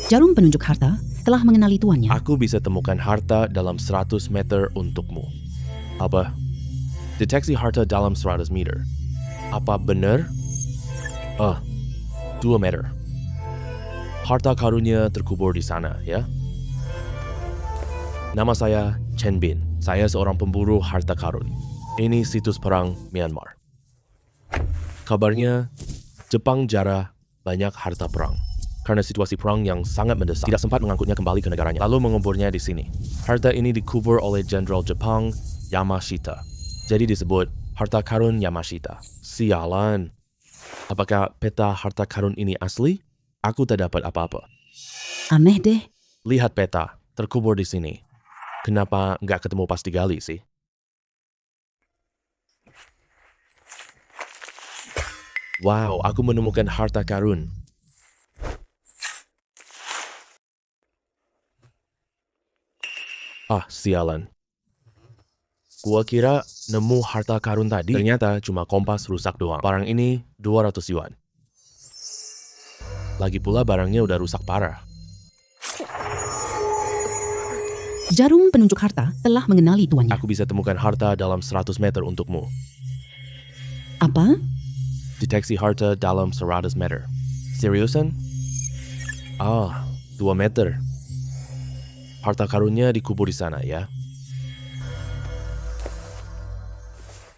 Jarum penunjuk harta telah mengenali tuannya. Aku bisa temukan harta dalam 100 meter untukmu. Apa? Deteksi harta dalam 100 meter. Apa benar? 2 meter. Harta karunnya terkubur di sana, ya? Nama saya Chen Bin. Saya seorang pemburu harta karun. Ini situs perang Myanmar. Kabarnya, Jepang jarah banyak harta perang. Karena situasi perang yang sangat mendesak, tidak sempat mengangkutnya kembali ke negaranya, lalu menguburnya di sini. Harta ini dikubur oleh Jenderal Jepang Yamashita. Jadi disebut harta karun Yamashita. Sialan. Apakah peta harta karun ini asli? Aku tak dapat apa-apa. Aneh deh. Lihat peta, terkubur di sini. Kenapa nggak ketemu pas digali sih? Wow, aku menemukan harta karun. Sialan. Gua kira nemu harta karun tadi. Ternyata cuma kompas rusak doang. Barang ini 200 yuan. Lagi pula barangnya udah rusak parah. Jarum penunjuk harta telah mengenali tuannya. Aku bisa temukan harta dalam 100 meter untukmu. Apa? Deteksi harta dalam 100 meter. Seriusan? 2 meter. Harta karunnya dikubur di sana, ya?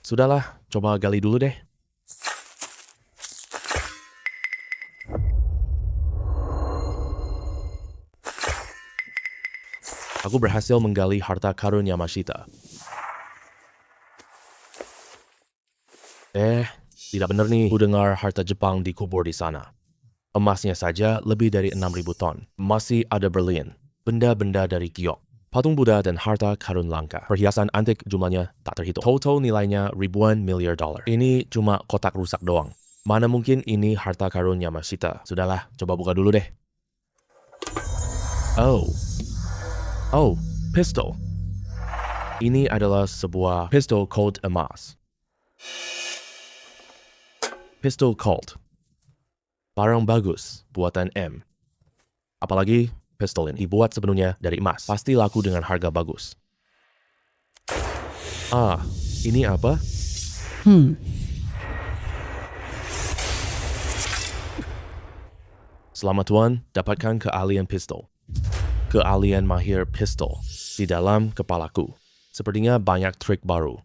Sudahlah, coba gali dulu deh. Aku berhasil menggali harta karun Yamashita. Tidak benar nih. Ku dengar harta Jepang dikubur di sana. Emasnya saja lebih dari 6.000 ton. Masih ada berlian, benda-benda dari giok, patung Buddha dan harta karun langka. Perhiasan antik jumlahnya tak terhitung. Total nilainya ribuan miliar dolar. Ini cuma kotak rusak doang. Mana mungkin ini harta karun Yamashita. Sudahlah, coba buka dulu deh. Oh, pistol. Ini adalah sebuah pistol Colt emas. Pistol Colt. Barang bagus, buatan M. Apalagi pistol ini dibuat sepenuhnya dari emas. Pasti laku dengan harga bagus. Ini apa? Selamat tuan, dapatkan keahlian pistol. Keahlian mahir pistol di dalam kepalaku. Sepertinya banyak trik baru.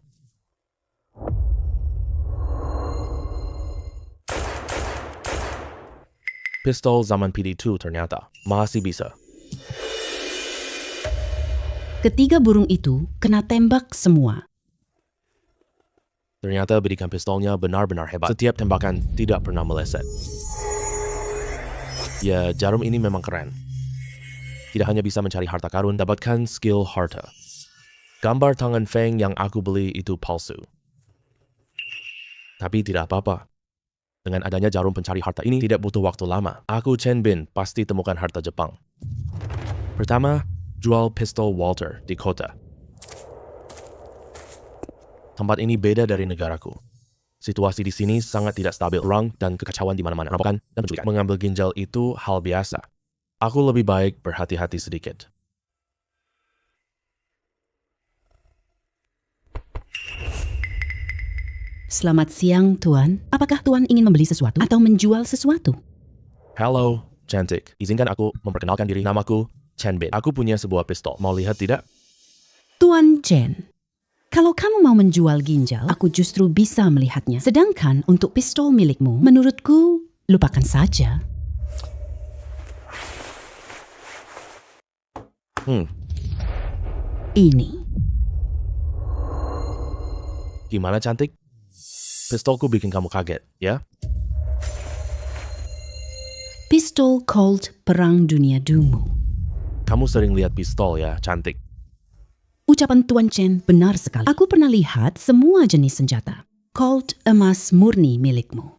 Pistol zaman PD2 ternyata masih bisa. Ketiga burung itu kena tembak semua. Ternyata bidikan pistolnya benar-benar hebat. Setiap tembakan tidak pernah meleset. Ya, jarum ini memang keren. Tidak hanya bisa mencari harta karun, dapatkan skill harta. Gambar tangan Feng yang aku beli itu palsu. Tapi tidak apa-apa. Dengan adanya jarum pencari harta ini tidak butuh waktu lama. Aku Chen Bin pasti temukan harta Jepang. Pertama, jual pistol Walter di kota. Tempat ini beda dari negaraku. Situasi di sini sangat tidak stabil, perang dan kekacauan di mana-mana, perampokan dan penculikan. Mengambil ginjal itu hal biasa. Aku lebih baik berhati-hati sedikit. Selamat siang, Tuan. Apakah Tuan ingin membeli sesuatu atau menjual sesuatu? Halo, cantik. Izinkan aku memperkenalkan diri. Namaku Chen Bin. Aku punya sebuah pistol. Mau lihat tidak? Tuan Chen, kalau kamu mau menjual ginjal, aku justru bisa melihatnya. Sedangkan untuk pistol milikmu, menurutku, lupakan saja. Ini. Gimana cantik? Pistolku bikin kamu kaget, ya? Pistol Colt Perang Dunia Dungu. Kamu sering lihat pistol ya, cantik. Ucapan Tuan Chen benar sekali. Aku pernah lihat semua jenis senjata. Colt emas murni milikmu.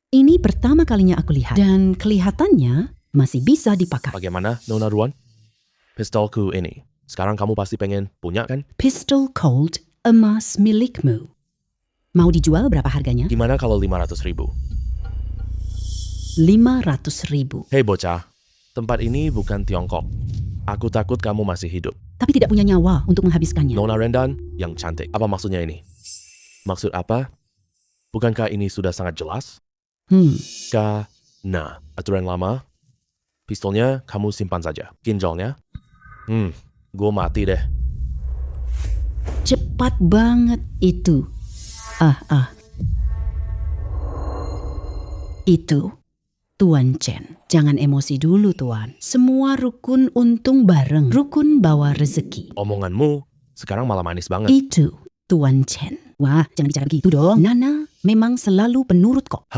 Ini pertama kalinya aku lihat. Dan kelihatannya masih bisa dipakai. Bagaimana, Nona Ruan? Pistolku ini. Sekarang kamu pasti pengen punya, kan? Pistol Colt emas milikmu. Mau dijual berapa harganya? Gimana kalau 500.000? 500.000. Hei bocah, Tempat ini bukan Tiongkok. Aku takut kamu masih hidup. Tapi tidak punya nyawa untuk menghabiskannya. Nona Rendan yang cantik. Apa maksudnya ini? Maksud apa? Bukankah ini sudah sangat jelas? Karena aturan lama, pistolnya kamu simpan saja. Ginjalnya? Gue mati deh. Cepat banget itu. Itu Tuan Chen. Jangan emosi dulu, Tuan. Semua rukun untung bareng. Rukun bawa rezeki. Omonganmu sekarang malah manis banget. Itu Tuan Chen. Wah, jangan bicara begitu dong. Nana memang selalu penurut kok.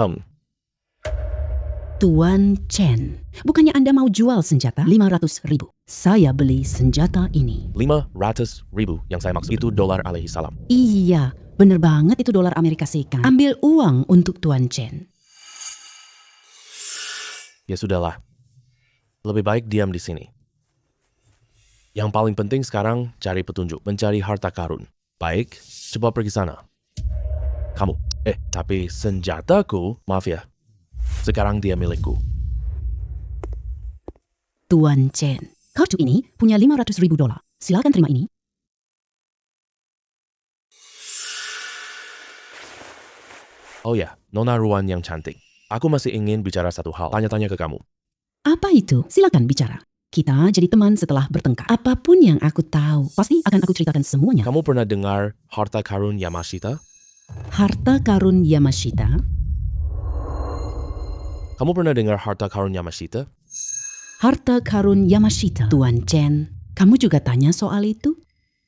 Tuan Chen, bukannya Anda mau jual senjata? 500.000. Saya beli senjata ini. 500.000 yang saya maksud itu dolar alaihi salam. Iya, bener banget itu dolar Amerika Serikat. Ambil uang untuk Tuan Chen. Ya sudahlah. Lebih baik diam di sini. Yang paling penting sekarang cari petunjuk, mencari harta karun. Baik, coba pergi sana. Kamu. Tapi senjataku, maaf ya. Sekarang dia milikku. Tuan Chen, kartu ini punya 500.000 dolar. Silakan terima ini. Oh ya, Nona Ruan yang cantik. Aku masih ingin bicara satu hal, tanya-tanya ke kamu. Apa itu? Silakan bicara. Kita jadi teman setelah bertengkar. Apapun yang aku tahu, pasti akan aku ceritakan semuanya. Kamu pernah dengar harta karun Yamashita? Harta karun Yamashita? Kamu pernah dengar harta karun Yamashita? Harta karun Yamashita. Tuan Chen, kamu juga tanya soal itu?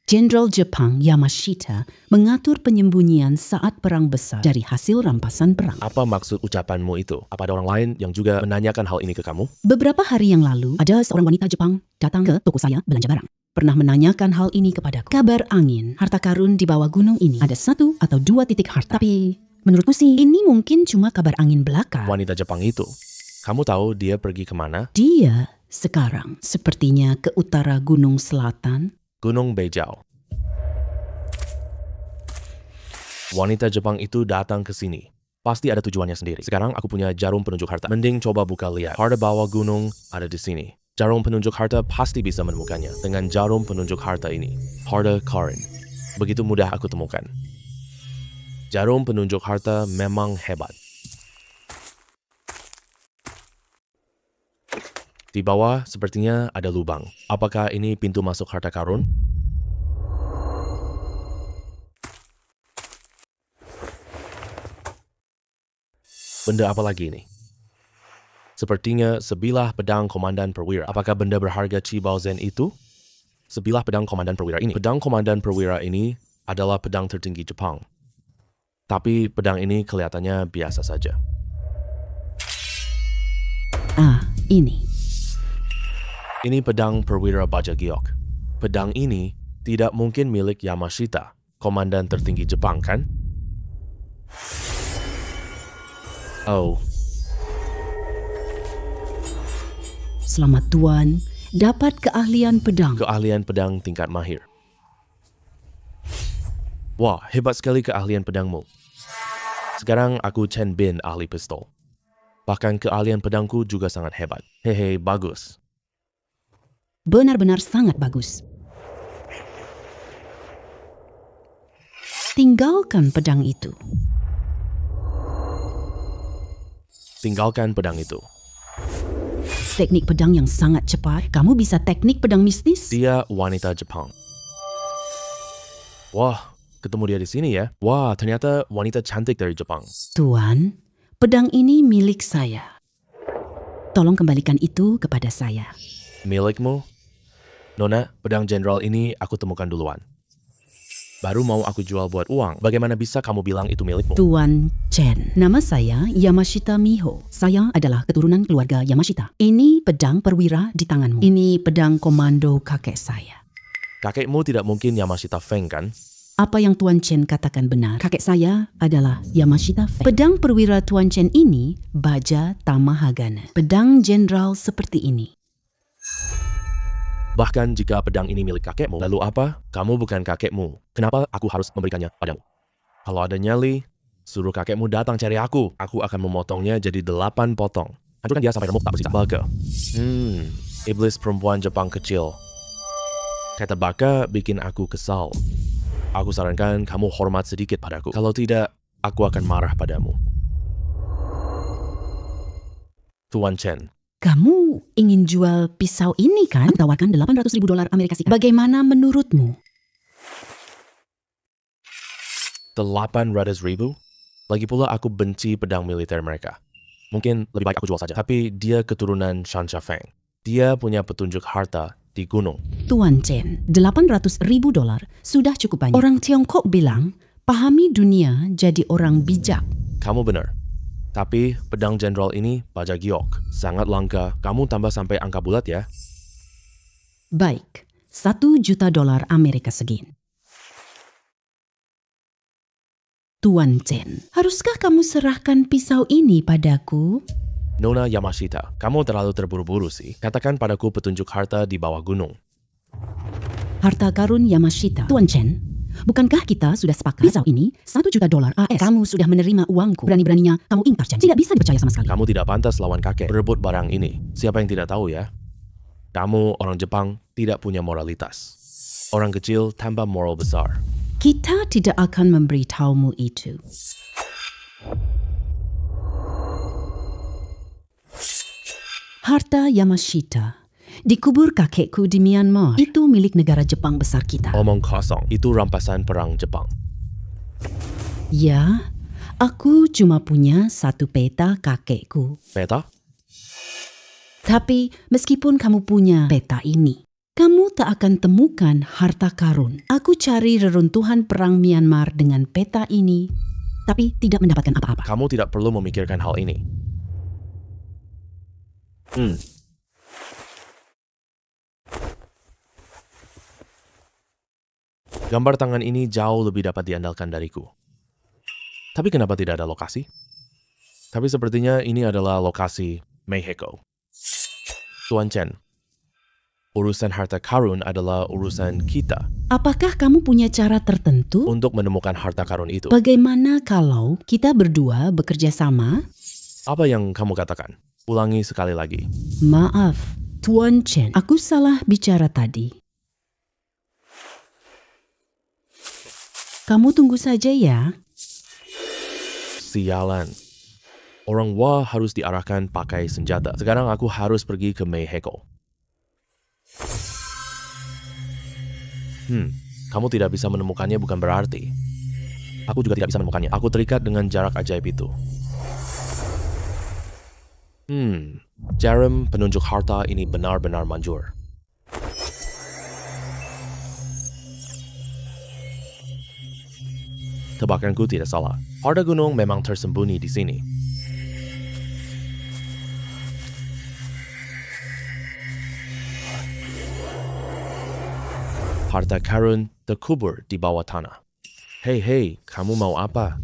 Jenderal Jepang Yamashita mengatur penyembunyian saat perang besar dari hasil rampasan perang. Apa maksud ucapanmu itu? Apa ada orang lain yang juga menanyakan hal ini ke kamu? Beberapa hari yang lalu, ada seorang wanita Jepang datang ke toko saya belanja barang. Pernah menanyakan hal ini kepadaku. Kabar angin, harta karun di bawah gunung ini ada 1 atau 2 titik harta. Tapi menurutku sih ini mungkin cuma kabar angin belaka. Wanita Jepang itu, kamu tahu dia pergi kemana? Dia sekarang sepertinya ke utara gunung selatan. Gunung Bejau. Wanita Jepang itu datang ke sini. Pasti ada tujuannya sendiri. Sekarang aku punya jarum penunjuk harta. Mending coba buka lihat. Harta bawah gunung ada di sini. Jarum penunjuk harta pasti bisa menemukannya. Dengan jarum penunjuk harta ini. Harta karun. Begitu mudah aku temukan. Jarum penunjuk harta memang hebat. Di bawah sepertinya ada lubang. Apakah ini pintu masuk harta karun? Benda apa lagi ini? Sepertinya sebilah pedang Komandan Perwira. Apakah benda berharga Chi Bao Zhen itu? Sebilah pedang Komandan Perwira ini. Pedang Komandan Perwira ini adalah pedang tertinggi Jepang. Tapi pedang ini kelihatannya biasa saja. Ini. Ini pedang Perwira Baja Giok. Pedang ini tidak mungkin milik Yamashita, komandan tertinggi Jepang, kan? Oh. Selamat Tuan, dapat keahlian pedang. Keahlian pedang tingkat mahir. Wah, hebat sekali keahlian pedangmu. Sekarang aku Chen Bin, ahli pistol. Bahkan keahlian pedangku juga sangat hebat. Hehe, bagus. Benar-benar sangat bagus. Tinggalkan pedang itu. Tinggalkan pedang itu. Teknik pedang yang sangat cepat. Kamu bisa teknik pedang mistis? Dia wanita Jepang. Wah, ketemu dia di sini ya. Wah, ternyata wanita cantik dari Jepang. Tuan, pedang ini milik saya. Tolong kembalikan itu kepada saya. Milikmu? Nona, pedang jenderal ini aku temukan duluan. Baru mau aku jual buat uang. Bagaimana bisa kamu bilang itu milikmu? Tuan Chen, nama saya Yamashita Miho. Saya adalah keturunan keluarga Yamashita. Ini pedang perwira di tanganmu. Ini pedang komando kakek saya. Kakekmu tidak mungkin Yamashita Feng, kan? Apa yang Tuan Chen katakan benar. Kakek saya adalah Yamashita Feng. Pedang perwira Tuan Chen ini Baja Tamahagana. Pedang jenderal seperti ini. Bahkan jika pedang ini milik kakekmu, lalu apa? Kamu bukan kakekmu. Kenapa aku harus memberikannya padamu? Kalau ada nyali, suruh kakekmu datang cari aku. Aku akan memotongnya jadi 8 potong. Hancurkan dia sampai remuk tak bersisa. Baka. Iblis perempuan Jepang kecil. Kata baka bikin aku kesal. Aku sarankan kamu hormat sedikit padaku. Kalau tidak, aku akan marah padamu. Tuan Chen. Kamu ingin jual pisau ini kan? Tawarkan $800,000 Amerika Serikat. Bagaimana menurutmu? 800,000? Lagi pula aku benci pedang militer mereka. Mungkin lebih baik aku jual saja. Tapi dia keturunan Shan Shafeng. Dia punya petunjuk harta di gunung. Tuan Chen, $800,000 sudah cukup banyak. Orang Tiongkok bilang, pahami dunia jadi orang bijak. Kamu benar. Tapi pedang jenderal ini pajak giok. Sangat langka. Kamu tambah sampai angka bulat ya. Baik, $1 juta Amerika Serikat. Tuan Chen, haruskah kamu serahkan pisau ini padaku? Nona Yamashita, kamu terlalu terburu-buru sih. Katakan padaku petunjuk harta di bawah gunung. Harta karun Yamashita. Tuan Chen, bukankah kita sudah sepakat pisau ini $1 juta AS? Kamu sudah menerima uangku. Berani-beraninya kamu ingkar janji. Tidak bisa dipercaya sama sekali. Kamu tidak pantas lawan kakek berebut barang ini. Siapa yang tidak tahu ya? Kamu orang Jepang tidak punya moralitas. Orang kecil tanpa moral besar. Kita tidak akan memberitahumu itu. Harta Yamashita dikubur kakekku di Myanmar. Itu milik negara Jepang besar kita. Omong kosong, itu rampasan perang Jepang. Ya, aku cuma punya satu peta kakekku. Peta? Tapi meskipun kamu punya peta ini, kamu tak akan temukan harta karun. Aku cari reruntuhan perang Myanmar dengan peta ini, tapi tidak mendapatkan apa-apa. Kamu tidak perlu memikirkan hal ini. Gambar tangan ini jauh lebih dapat diandalkan dariku. Tapi kenapa tidak ada lokasi? Tapi sepertinya ini adalah lokasi Mexico. Tuan Chen, urusan harta karun adalah urusan kita. Apakah kamu punya cara tertentu? Untuk menemukan harta karun itu. Bagaimana kalau kita berdua bekerja sama? Apa yang kamu katakan? Ulangi sekali lagi. Maaf, Tuan Chen, aku salah bicara tadi. Kamu tunggu saja ya. Sialan. Orang Wah harus diarahkan pakai senjata. Sekarang aku harus pergi ke Mexico. Kamu tidak bisa menemukannya bukan berarti. Aku juga tidak bisa menemukannya. Aku terikat dengan jarak ajaib itu. Jarum penunjuk harta ini benar-benar manjur. Tebakanku tidak salah. Harta gunung memang tersembunyi di sini. Harta karun terkubur di bawah tanah. Hei, kamu mau apa?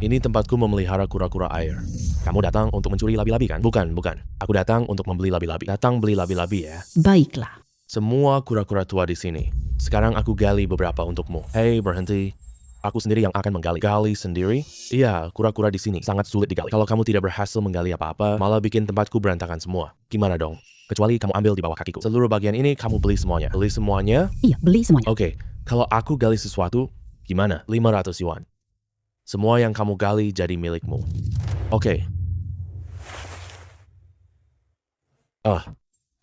Ini tempatku memelihara kura-kura air. Kamu datang untuk mencuri labi-labi kan? Bukan. Aku datang untuk membeli labi-labi. Datang beli labi-labi ya. Baiklah. Semua kura-kura tua di sini. Sekarang aku gali beberapa untukmu. Hei, berhenti. Aku sendiri yang akan menggali. Gali sendiri? Iya, kura-kura di sini sangat sulit digali. Kalau kamu tidak berhasil menggali apa-apa, malah bikin tempatku berantakan semua. Gimana dong? Kecuali kamu ambil di bawah kakiku. Seluruh bagian ini kamu beli semuanya. Beli semuanya? Iya, beli semuanya. Oke, kalau aku gali sesuatu, gimana? 500 yuan. Semua yang kamu gali jadi milikmu. Oke.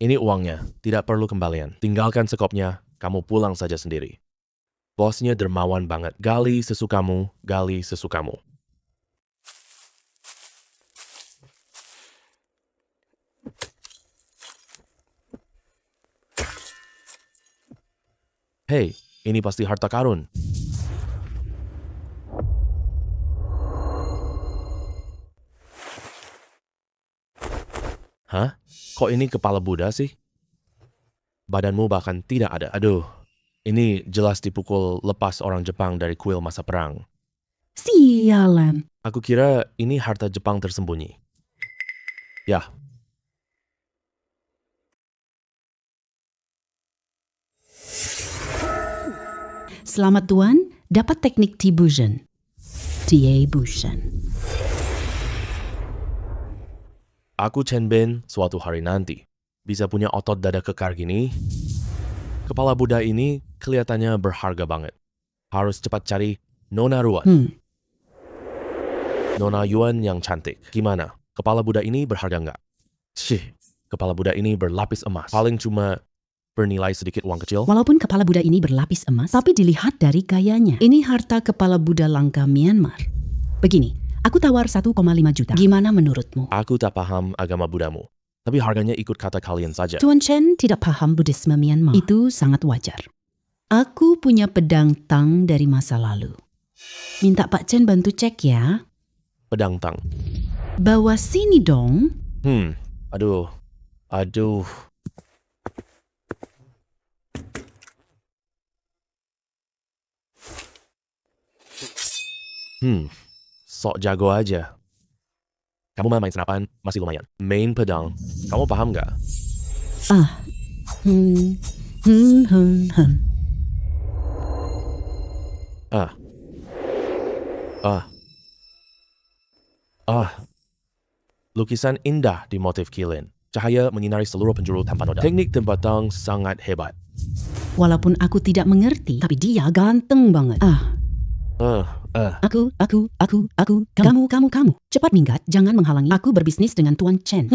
Ini uangnya. Tidak perlu kembalian. Tinggalkan sekopnya, kamu pulang saja sendiri. Bosnya dermawan banget. Gali sesukamu, gali sesukamu. Hei, ini pasti harta karun. Hah? Kok ini kepala Buddha sih? Badanmu bahkan tidak ada. Aduh, ini jelas dipukul lepas orang Jepang dari kuil masa perang. Sialan. Aku kira ini harta Jepang tersembunyi. Ya. Selamat Tuan, dapat teknik T-Busion. T-Busion. Aku Chen Bin suatu hari nanti bisa punya otot dada kekar gini. Kepala Buddha ini kelihatannya berharga banget. Harus cepat cari Nona Ruan. Nona Yuan yang cantik. Gimana? Kepala Buddha ini berharga nggak? Kepala Buddha ini berlapis emas. Paling cuma bernilai sedikit uang kecil. Walaupun kepala Buddha ini berlapis emas, tapi dilihat dari gayanya. Ini harta kepala Buddha langka Myanmar. Begini, aku tawar 1,5 juta. Gimana menurutmu? Aku tak paham agama Buddhamu, tapi harganya ikut kata kalian saja. Tuan Chen tidak paham Buddhisme Myanmar. Itu sangat wajar. Aku punya pedang tang dari masa lalu. Minta Pak Chen bantu cek ya. Pedang tang. Bawa sini dong. Aduh. Sok jago aja. Kamu main senapan, masih lumayan. Main pedang, kamu paham nggak? Lukisan indah di motif kilin. Cahaya menyinari seluruh penjuru tanpa noda. Teknik tempat tang sangat hebat. Walaupun aku tidak mengerti, tapi dia ganteng banget. Aku. Kamu. Cepat minggat, jangan menghalangi aku berbisnis dengan Tuan Chen.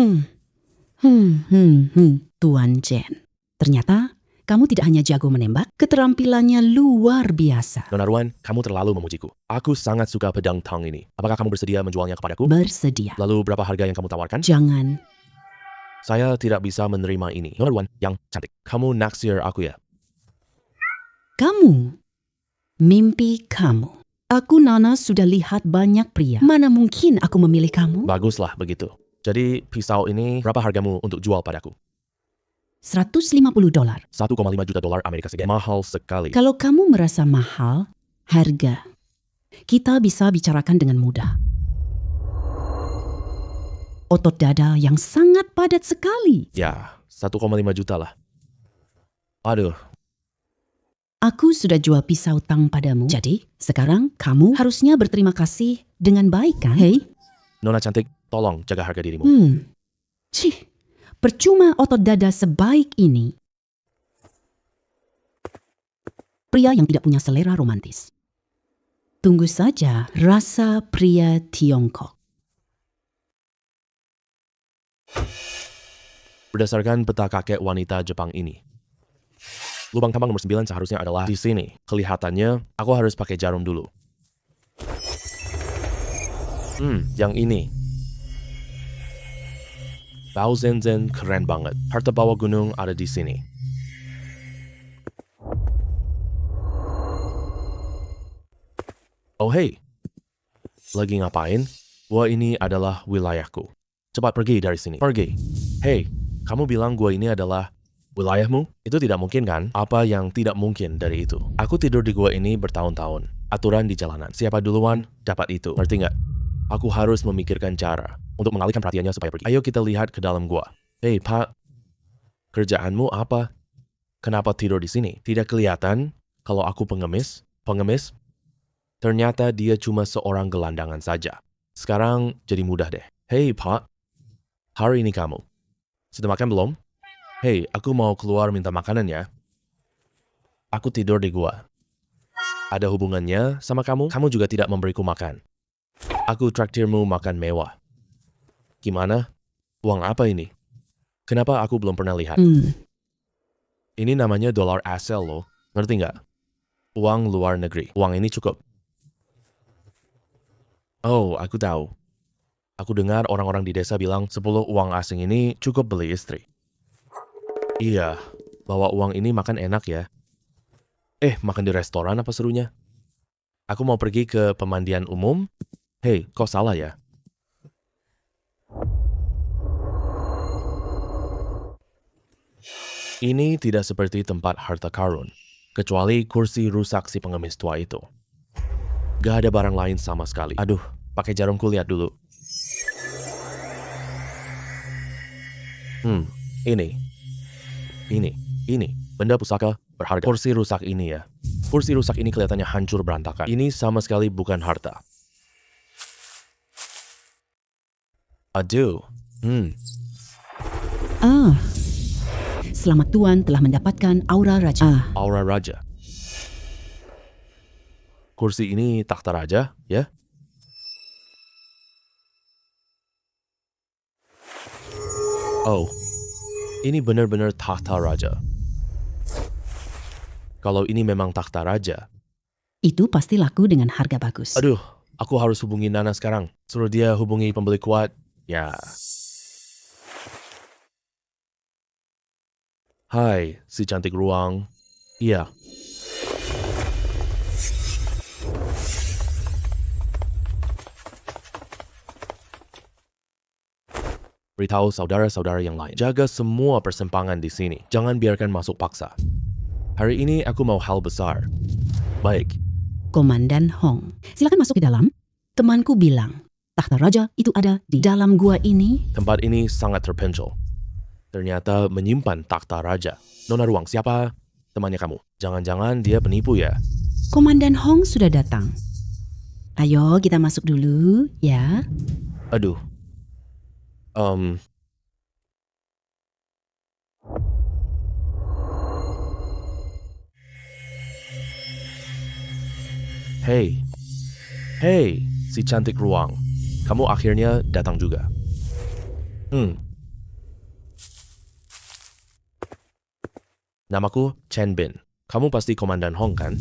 Tuan Chen. Ternyata, kamu tidak hanya jago menembak, keterampilannya luar biasa. Nona Ruan, kamu terlalu memujiku. Aku sangat suka pedang tang ini. Apakah kamu bersedia menjualnya kepadaku? Bersedia. Lalu berapa harga yang kamu tawarkan? Jangan. Saya tidak bisa menerima ini. Nona Ruan yang cantik. Kamu naksir aku ya? Kamu. Mimpi kamu. Aku Nana sudah lihat banyak pria. Mana mungkin aku memilih kamu? Baguslah begitu. Jadi pisau ini berapa hargamu untuk jual padaku? $150. 1,5 juta dolar Amerika Serikat. Mahal sekali. Kalau kamu merasa mahal, harga. Kita bisa bicarakan dengan mudah. Otot dada yang sangat padat sekali. Ya, 1,5 juta lah. Aduh. Aku sudah jual pisau tang padamu. Jadi, sekarang kamu harusnya berterima kasih dengan baik kan? Hei. Nona cantik, tolong jaga harga dirimu. Percuma otot dada sebaik ini. Pria yang tidak punya selera romantis. Tunggu saja rasa pria Tiongkok. Berdasarkan peta kakek wanita Jepang ini, lubang tambang nomor 9 seharusnya adalah di sini. Kelihatannya, aku harus pakai jarum dulu. Yang ini. Bao Zhenzen keren banget. Harta bawah gunung ada di sini. Oh hey, lagi ngapain? Gua ini adalah wilayahku. Cepat pergi dari sini. Pergi. Hey, kamu bilang gua ini adalah wilayahmu? Itu tidak mungkin kan? Apa yang tidak mungkin dari itu? Aku tidur di gua ini bertahun-tahun. Aturan di jalanan. Siapa duluan, dapat itu. Ngerti nggak? Aku harus memikirkan cara untuk mengalihkan perhatiannya supaya pergi. Ayo kita lihat ke dalam gua. Hei Pak, kerjaanmu apa? Kenapa tidur di sini? Tidak kelihatan kalau aku pengemis? Pengemis? Ternyata dia cuma seorang gelandangan saja. Sekarang jadi mudah deh. Hei Pak, hari ini kamu sudah makan belum? Hei, aku mau keluar minta makanan ya. Aku tidur di gua. Ada hubungannya sama kamu? Kamu juga tidak memberiku makan. Aku traktirmu makan mewah. Gimana? Uang apa ini? Kenapa aku belum pernah lihat? Ini namanya dolar asal loh. Ngerti nggak? Uang luar negeri. Uang ini cukup. Oh, aku tahu. Aku dengar orang-orang di desa bilang 10 uang asing ini cukup beli istri. Iya, bawa uang ini makan enak ya. Makan di restoran apa serunya? Aku mau pergi ke pemandian umum. Hei, kok salah ya? Ini tidak seperti tempat harta karun, kecuali kursi rusak si pengemis tua itu. Gak ada barang lain sama sekali. Aduh, pakai jarumku lihat dulu. Ini, benda pusaka berharga. Kursi rusak ini ya. Kursi rusak ini kelihatannya hancur berantakan. Ini sama sekali bukan harta. Aduh, Ah, selamat Tuan telah mendapatkan aura raja. Aura Raja. Kursi ini takhta raja, ya? Oh, ini benar-benar takhta raja. Kalau ini memang takhta raja, Itu pasti laku dengan harga bagus. aduh, aku harus hubungi Nana sekarang. Suruh dia hubungi pembeli kuat. Ya. Hai, si cantik ruang. Iya. Beritahu saudara-saudara yang lain. Jaga semua persimpangan di sini. Jangan biarkan masuk paksa. Hari ini aku mau hal besar. Baik, Komandan Hong, silakan masuk ke dalam. Temanku bilang, takhta raja itu ada di dalam gua ini. tempat ini sangat terpencil. Ternyata menyimpan takhta raja. Nona Ruang, siapa temannya kamu? Jangan-jangan dia penipu ya? Komandan Hong sudah datang. Ayo kita masuk dulu, ya. Aduh. Hei. Hei, si cantik ruang. Kamu akhirnya datang juga. Namaku Chen Bin. Kamu pasti Komandan Hong, kan?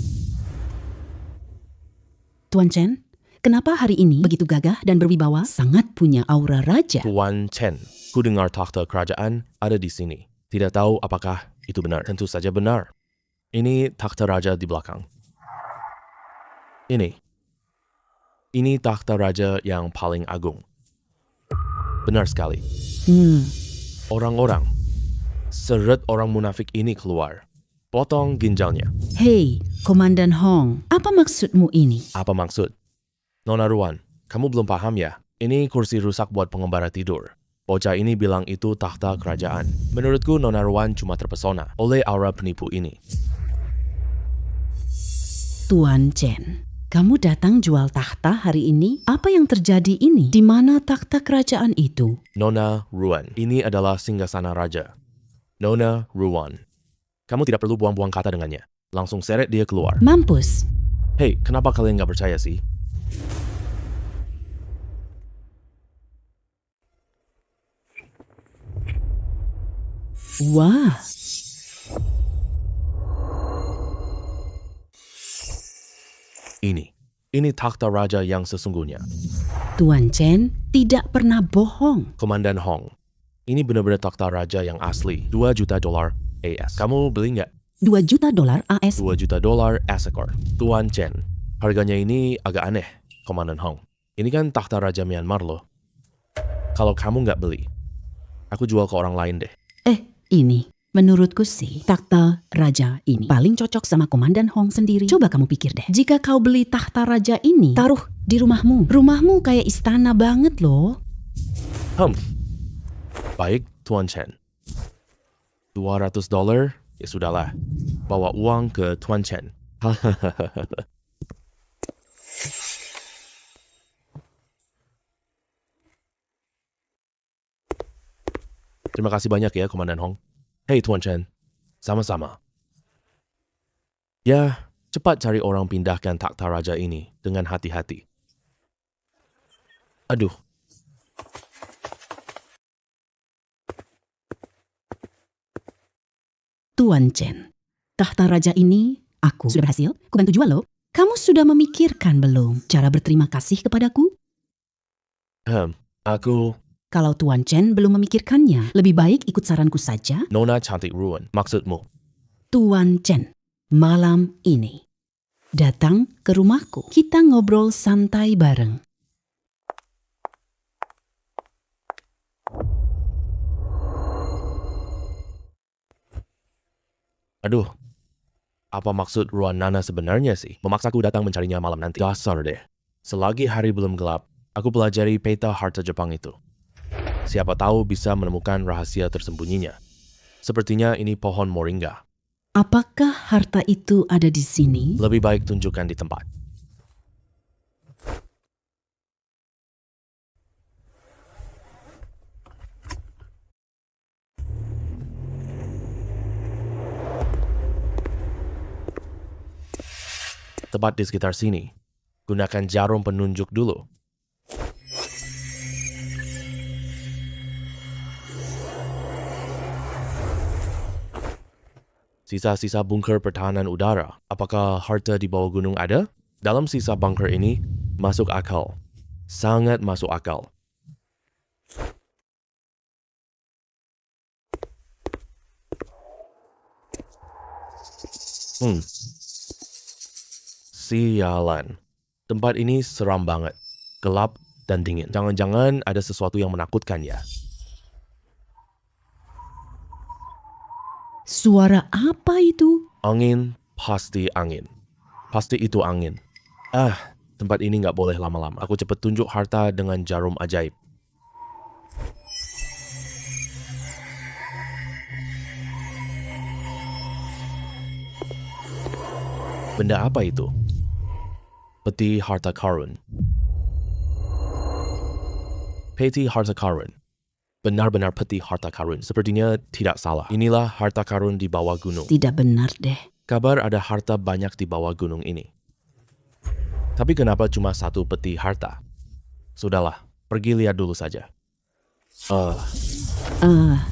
Tuan Chen, kenapa hari ini begitu gagah dan berwibawa? Sangat punya aura raja. Tuan Chen. Ku dengar takhta kerajaan ada di sini. Tidak tahu apakah itu benar. Tentu saja benar. Ini takhta raja di belakang. Ini takhta raja yang paling agung. Benar sekali. Orang-orang, seret orang munafik ini keluar. Potong ginjalnya. Hei, Komandan Hong, apa maksudmu ini? Apa maksud? Nona Ruan, kamu belum paham ya? Ini kursi rusak buat pengembara tidur. Bocah ini bilang itu takhta kerajaan. Menurutku Nona Ruan cuma terpesona oleh aura penipu ini. Tuan Chen, kamu datang jual takhta hari ini? Apa yang terjadi ini? Di mana takhta kerajaan itu? Nona Ruan, ini adalah singgasana raja. Nona Ruan. Kamu tidak perlu buang-buang kata dengannya. Langsung seret dia keluar. Mampus. Hei, kenapa kalian gak percaya sih? Wah, Ini takhta raja yang sesungguhnya. Tuan Chen tidak pernah bohong. Komandan Hong, ini benar-benar takhta raja yang asli. $2 juta AS. Kamu beli nggak? $2 juta AS. $2 juta as ekor. Tuan Chen, harganya ini agak aneh, Komandan Hong. Ini kan takhta raja Myanmar loh. Kalau kamu nggak beli, aku jual ke orang lain deh. Ini, menurutku sih, takhta raja ini paling cocok sama Komandan Hong sendiri. Coba kamu pikir deh, jika kau beli takhta raja ini, taruh di rumahmu. Rumahmu kayak istana banget loh. Baik, Tuan Chen. $200, ya sudahlah. Bawa uang ke Tuan Chen. Terima kasih banyak ya, Komandan Hong. Hei, Tuan Chen. Sama-sama. Ya, cepat cari orang pindahkan takhta raja ini dengan hati-hati. Aduh. Tuan Chen, takhta raja ini aku sudah berhasil, ku bantu jual loh. Kamu sudah memikirkan belum cara berterima kasih kepadaku? Aku Kalau Tuan Chen belum memikirkannya, lebih baik ikut saranku saja. Nona cantik ruan. Maksudmu? Tuan Chen, malam ini datang ke rumahku. Kita ngobrol santai bareng. Aduh. Apa maksud ruan Nana sebenarnya sih? Memaksaku datang mencarinya malam nanti. Dasar deh. Selagi hari belum gelap, aku pelajari peta harta Jepang itu. Siapa tahu bisa menemukan rahasia tersembunyinya. Sepertinya ini pohon moringa. Apakah harta itu ada di sini? Lebih baik tunjukkan di tempat. tepat di sekitar sini. Gunakan jarum penunjuk dulu. Sisa-sisa bunker pertahanan udara. Apakah harta di bawah gunung ada? Dalam sisa bunker ini, masuk akal. Sangat masuk akal. Sialan. Tempat ini seram banget. Gelap dan dingin. Jangan-jangan ada sesuatu yang menakutkan ya. Suara apa itu? Angin, pasti angin. Pasti itu angin. Tempat ini nggak boleh lama-lama. Aku cepet tunjuk harta dengan jarum ajaib. Benda apa itu? Peti harta karun. Peti harta karun. Benar-benar peti harta karun. Sepertinya tidak salah. Inilah harta karun di bawah gunung. Tidak benar deh. Kabar ada harta banyak di bawah gunung ini. Tapi kenapa cuma satu peti harta? Sudahlah, pergi lihat dulu saja.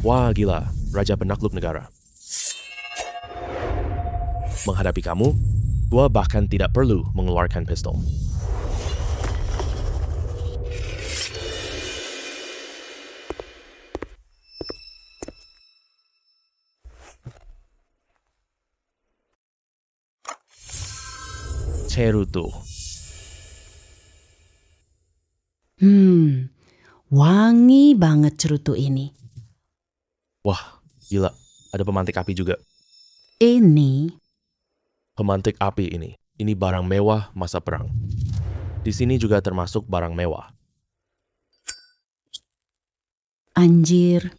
Wah gila, Raja Penakluk Negara. Menghadapi kamu, gua bahkan tidak perlu mengeluarkan pistol. Cerutu. Wangi banget cerutu ini. Wah, gila. Ada pemantik api juga. Ini Pemantik api ini. Ini barang mewah masa perang. Di sini juga termasuk barang mewah. anjir.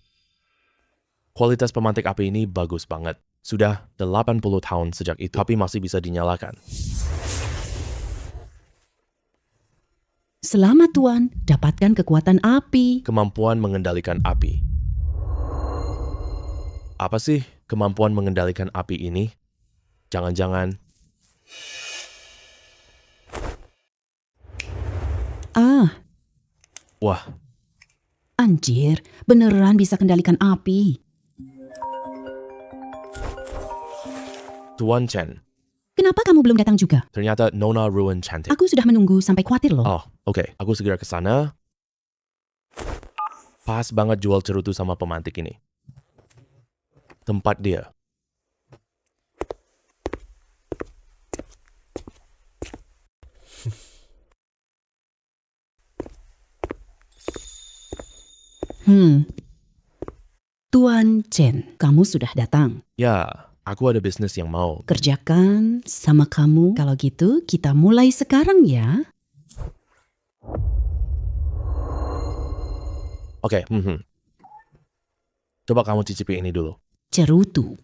Kualitas pemantik api ini bagus banget. Sudah 80 tahun sejak itu, tapi masih bisa dinyalakan. Selamat Tuan, dapatkan kekuatan api. Kemampuan mengendalikan api. Apa sih kemampuan mengendalikan api ini? Jangan-jangan... Wah, Anjir, beneran bisa kendalikan api. Tuan Chen. Kenapa kamu belum datang juga? Ternyata Nona Ruin cantik. Aku sudah menunggu sampai khawatir loh. Oh, oke. Aku segera ke sana. Pas banget jual cerutu sama pemantik ini. Tempat dia. Tuan Chen, kamu sudah datang. Ya, aku ada bisnis yang mau. Kerjakan sama kamu. Kalau gitu, kita mulai sekarang ya. Oke, Coba kamu cicipi ini dulu. Cerutu.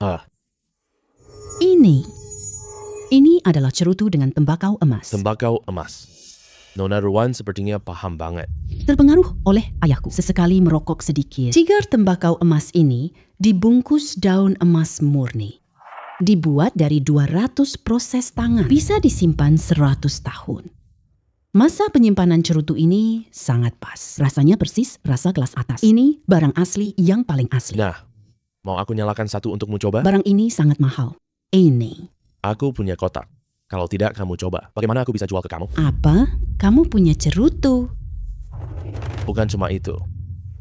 Ah, Ini adalah cerutu dengan tembakau emas. tembakau emas. Nona Ruan sepertinya paham banget. Terpengaruh oleh ayahku. Sesekali merokok sedikit. Cigar tembakau emas ini dibungkus daun emas murni. Dibuat dari 200 proses tangan. Bisa disimpan 100 tahun. Masa penyimpanan cerutu ini sangat pas. Rasanya persis rasa gelas atas. Ini barang asli yang paling asli. Nah, mau aku nyalakan satu untukmu coba? Barang ini sangat mahal. Ini. Aku punya kotak. Kalau tidak, kamu coba. Bagaimana aku bisa jual ke kamu? Apa? Kamu punya cerutu. Bukan cuma itu.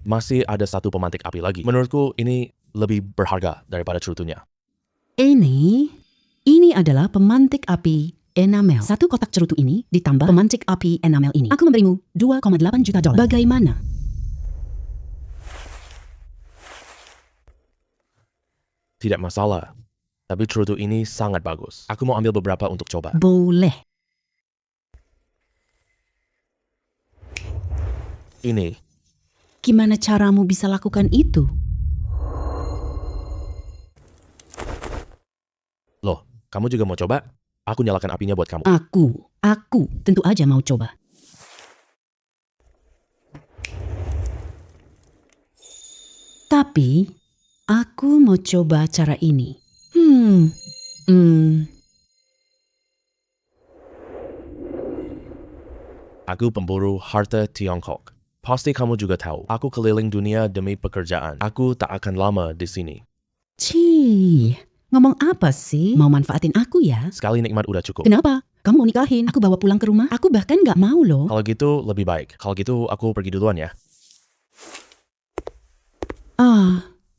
Masih ada satu pemantik api lagi. Menurutku, ini lebih berharga daripada cerutunya. Ini adalah pemantik api enamel. Satu kotak cerutu ini ditambah pemantik api enamel ini. Aku memberimu $2,8 juta. Bagaimana? Tidak masalah. Tapi cerutu ini sangat bagus. Aku mau ambil beberapa untuk coba. Boleh. Ini. Gimana caramu bisa lakukan itu? Loh, kamu juga mau coba? Aku nyalakan apinya buat kamu. Aku tentu aja mau coba. Tapi, aku mau coba cara ini. Aku pemburu harta Tiongkok. Pasti kamu juga tahu, aku keliling dunia demi pekerjaan. Aku tak akan lama di sini. Cih, ngomong apa sih? Mau manfaatin aku ya? Sekali nikmat udah cukup. Kenapa? Kamu mau nikahin? Aku bawa pulang ke rumah? Aku bahkan gak mau loh. Kalau gitu lebih baik. Kalau gitu aku pergi duluan ya.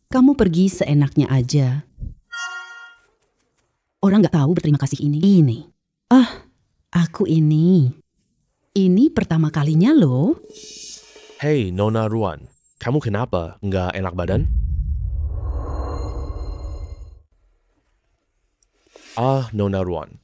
Kamu pergi seenaknya aja. Orang gak tahu berterima kasih ini. Aku ini. Ini pertama kalinya loh. Hei Nona Ruan, kamu kenapa nggak enak badan? Nona Ruan,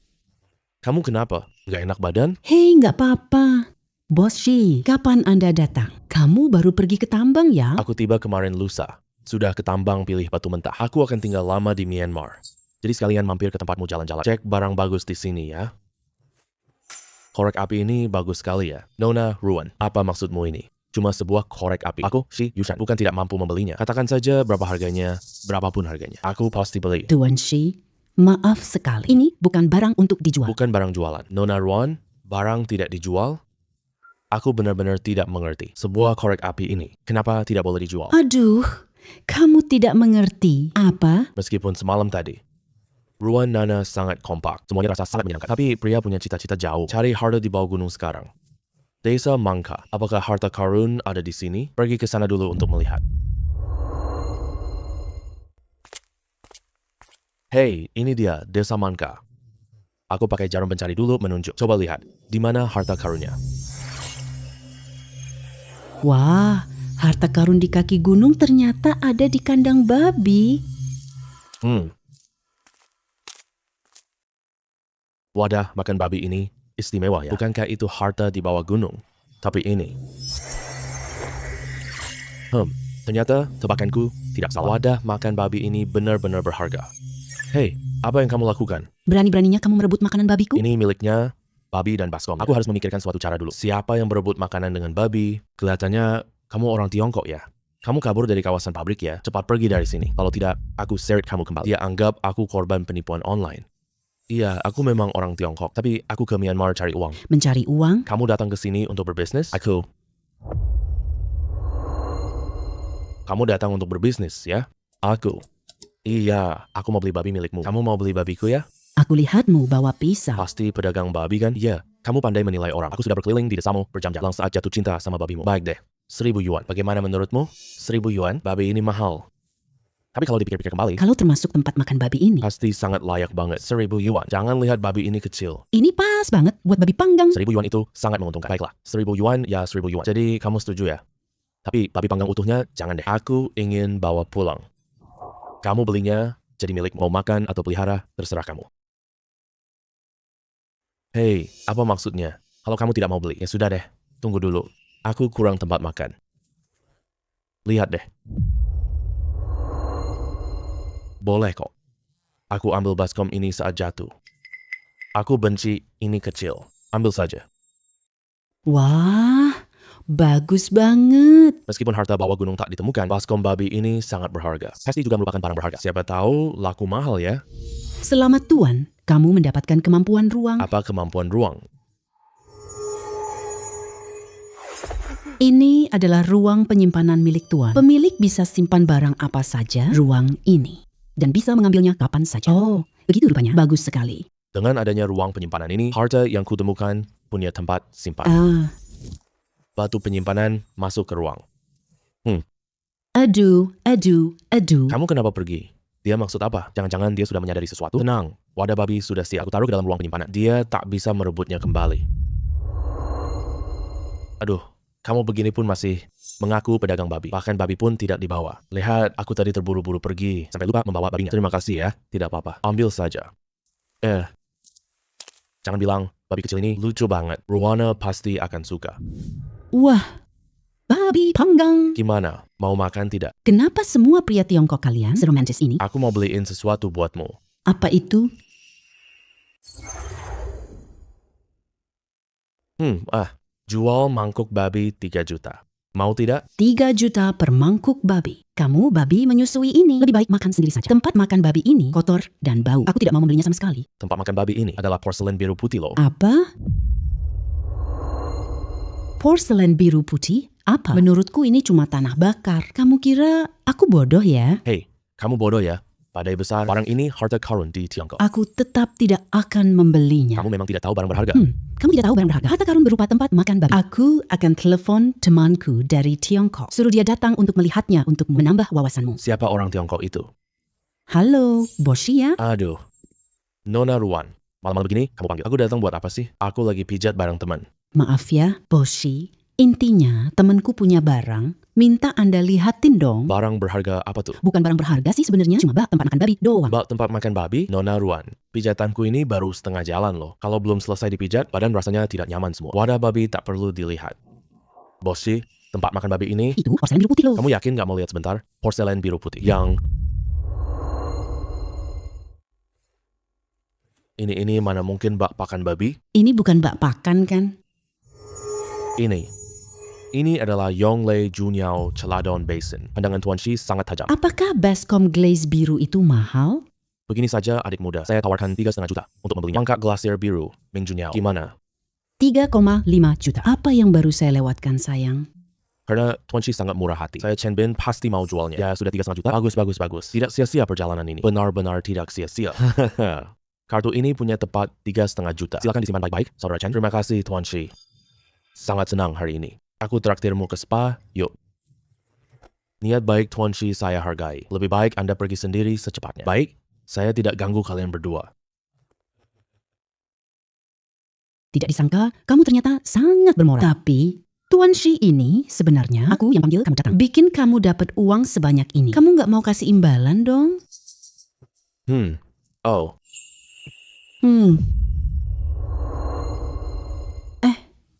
kamu kenapa nggak enak badan? Hei, gak apa-apa. Bos Shi, kapan Anda datang? Kamu baru pergi ke tambang ya? Aku tiba kemarin lusa. Sudah ke tambang pilih batu mentah. Aku akan tinggal lama di Myanmar. Jadi sekalian mampir ke tempatmu jalan-jalan. Cek barang bagus di sini ya. Korek api ini bagus sekali ya. Nona Ruan, apa maksudmu ini? Cuma sebuah korek api. Aku, Shi Yushan, bukan tidak mampu membelinya. Katakan saja berapa harganya, berapapun harganya. Aku pasti beli. Tuan Shi, maaf sekali. Ini bukan barang untuk dijual. Bukan barang jualan. Nona Ruan, barang tidak dijual? Aku benar-benar tidak mengerti. Sebuah korek api ini, kenapa tidak boleh dijual? Aduh, kamu tidak mengerti. Apa? Meskipun semalam tadi, Ruan Nana sangat kompak. Semuanya rasa sangat menyenangkan. Tapi pria punya cita-cita jauh. Cari harta di bawah gunung sekarang. Desa Mangka. Apakah harta karun ada di sini? Pergi ke sana dulu untuk melihat. Hei, ini dia Desa Mangka. Aku pakai jarum pencari dulu menunjuk. Coba lihat, di mana harta karunnya? Wah, harta karun di kaki gunung ternyata ada di kandang babi. Wadah makan babi ini istimewa ya. Bukankah itu harta di bawah gunung? Tapi ini. Ternyata tebakanku tidak salah. Wadah makan babi ini benar-benar berharga. Hei, apa yang kamu lakukan? Berani-beraninya kamu merebut makanan babiku? Ini miliknya babi dan baskom. Aku harus memikirkan suatu cara dulu. Siapa yang berebut makanan dengan babi? Kelihatannya kamu orang Tiongkok ya. Kamu kabur dari kawasan pabrik ya. Cepat pergi dari sini. Kalau tidak, aku seret kamu kembali. Dia anggap aku korban penipuan online. Iya, aku memang orang Tiongkok, tapi aku ke Myanmar cari uang. Mencari uang? Kamu datang ke sini untuk berbisnis? Kamu datang untuk berbisnis, ya? Iya, aku mau beli babi milikmu. Kamu mau beli babiku ya? Aku lihatmu bawa pisau. Pasti pedagang babi kan? Iya, kamu pandai menilai orang. Aku sudah berkeliling di desamu berjam-jam saat jatuh cinta sama babimu. Baik deh, 1.000 yuan. Bagaimana menurutmu? 1.000 yuan? Babi ini mahal. Tapi kalau dipikir-pikir kembali, Kalau termasuk tempat makan babi ini, pasti sangat layak banget. 1.000 yuan. Jangan lihat babi ini kecil. ini pas banget buat babi panggang. 1.000 yuan itu sangat menguntungkan. Baiklah, 1.000 yuan ya 1.000 yuan. Jadi kamu setuju ya? Tapi babi panggang utuhnya jangan deh. Aku ingin bawa pulang. Kamu belinya jadi milik, mau makan atau pelihara, terserah kamu. Hei, apa maksudnya? Kalau kamu tidak mau beli, ya sudah deh. Tunggu dulu. Aku kurang tempat makan. Lihat deh. Boleh kok. Aku ambil baskom ini saat jatuh. Aku benci ini kecil. Ambil saja. Wah, bagus banget. Meskipun harta bawah gunung tak ditemukan, baskom babi ini sangat berharga. Pasti juga merupakan barang berharga. Siapa tahu laku mahal ya. Selamat Tuan, kamu mendapatkan kemampuan ruang. Apa kemampuan ruang? Ini adalah ruang penyimpanan milik Tuan. Pemilik bisa simpan barang apa saja ruang ini. Dan bisa mengambilnya kapan saja. Oh, begitu rupanya. Bagus sekali. Dengan adanya ruang penyimpanan ini, harta yang kutemukan punya tempat simpan. Batu penyimpanan masuk ke ruang. Aduh. Kamu kenapa pergi? Dia maksud apa? Jangan-jangan dia sudah menyadari sesuatu? Tenang, wadah babi sudah siap. Aku taruh ke dalam ruang penyimpanan. Dia tak bisa merebutnya kembali. Aduh, kamu begini pun masih mengaku pedagang babi. Bahkan babi pun tidak dibawa. Lihat, aku tadi terburu-buru pergi. Sampai lupa membawa babinya. Terima kasih ya. Tidak apa-apa. Ambil saja. Jangan bilang, babi kecil ini lucu banget. Ruana pasti akan suka. Wah, babi panggang. Gimana? Mau makan tidak? Kenapa semua pria Tiongkok kalian seromantis ini? Aku mau beliin sesuatu buatmu. Apa itu? Jual mangkuk babi 3 juta. Mau tidak? 3 juta per mangkuk babi. Kamu babi menyusui ini. Lebih baik makan sendiri saja. Tempat makan babi ini kotor dan bau. Aku tidak mau membelinya sama sekali. Tempat makan babi ini adalah porselen biru putih loh. Apa? Porselen biru putih? Apa? Menurutku ini cuma tanah bakar. Kamu kira aku bodoh ya? Hei, kamu bodoh ya? Badai besar, barang ini harta karun di Tiongkok. Aku tetap tidak akan membelinya. Kamu memang tidak tahu barang berharga. Kamu tidak tahu barang berharga. Harta karun berupa tempat makan babi. Aku akan telepon temanku dari Tiongkok. Suruh dia datang untuk melihatnya untuk menambah wawasanmu. Siapa orang Tiongkok itu? Halo, Boshi ya? Aduh, Nona Ruan. Malam-malam begini, kamu panggil. Aku datang buat apa sih? Aku lagi pijat barang teman. Maaf ya, Boshi. Intinya, temanku punya barang. Minta Anda lihatin dong. Barang berharga apa tuh? Bukan barang berharga sih sebenarnya, cuma bak tempat makan babi doang. Bak tempat makan babi, Nona Ruan. Pijatanku ini baru setengah jalan loh. Kalau belum selesai dipijat, badan rasanya tidak nyaman semua. Wadah babi tak perlu dilihat. Bossy, tempat makan babi ini, Itu porselen biru putih loh. kamu yakin gak mau lihat sebentar? Porselen biru putih. Yang... Ini mana mungkin bak pakan babi? Ini bukan bak pakan kan? Ini adalah Yongle Juniao Celadon Basin. Pandangan Tuan Shi sangat tajam. Apakah baskom glaze biru itu mahal? Begini saja adik muda, saya tawarkan 3,5 juta untuk membeli mangkak glasier biru Ming Juniao. Gimana? 3,5 juta. Apa yang baru saya lewatkan sayang? Karena Tuan Shi sangat murah hati. Saya Chen Bin pasti mau jualnya. Ya sudah 3,5 juta. Bagus. Tidak sia-sia perjalanan ini. Benar-benar tidak sia-sia. Kartu ini punya tepat 3,5 juta. Silakan disimpan baik-baik, Saudara Chen. Terima kasih Tuan Shi. Sangat senang hari ini. Aku traktirmu ke spa, yuk. Niat baik Tuan Shi saya hargai. Lebih baik Anda pergi sendiri secepatnya. Baik, saya tidak ganggu kalian berdua. Tidak disangka, kamu ternyata sangat bermoral. Tapi, Tuan Shi ini sebenarnya aku yang panggil kamu datang. Bikin kamu dapat uang sebanyak ini. Kamu nggak mau kasih imbalan dong? Oh,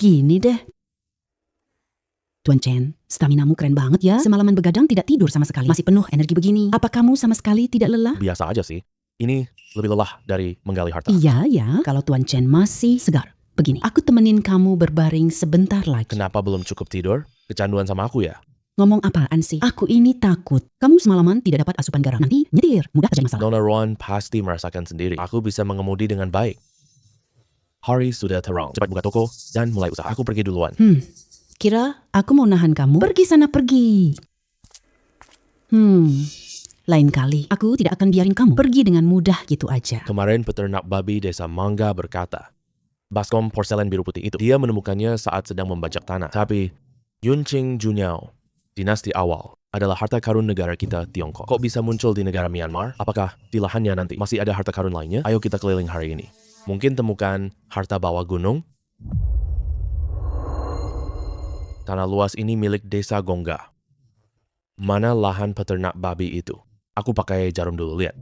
Gini deh. Tuan Chen, staminamu keren banget ya. Semalaman begadang tidak tidur sama sekali. Masih penuh energi begini. Apa kamu sama sekali tidak lelah? biasa aja sih. Ini lebih lelah dari menggali harta. Iya ya, kalau Tuan Chen masih segar. Begini, aku temenin kamu berbaring sebentar lagi. Kenapa belum cukup tidur? Kecanduan sama aku ya? Ngomong apaan sih? Aku ini takut. Kamu semalaman tidak dapat asupan garam. Nanti nyetir, mudah terjadi masalah. Nona Ron pasti merasakan sendiri. Aku bisa mengemudi dengan baik. Hari sudah terang. Cepat buka toko dan mulai usaha. Aku pergi duluan. Kira aku mau nahan kamu? Pergi sana, pergi. Lain kali, aku tidak akan biarin kamu pergi dengan mudah gitu aja. Kemarin peternak babi desa Mangga berkata, baskom porselen biru putih itu, dia menemukannya saat sedang membajak tanah. Tapi, Yunqing Juniao, dinasti awal, adalah harta karun negara kita Tiongkok. Kok bisa muncul di negara Myanmar? Apakah di lahannya nanti masih ada harta karun lainnya? Ayo kita keliling hari ini. Mungkin temukan harta bawah gunung? Tanah luas ini milik desa Gongga. Mana lahan peternak babi itu? Aku pakai jarum dulu, lihat.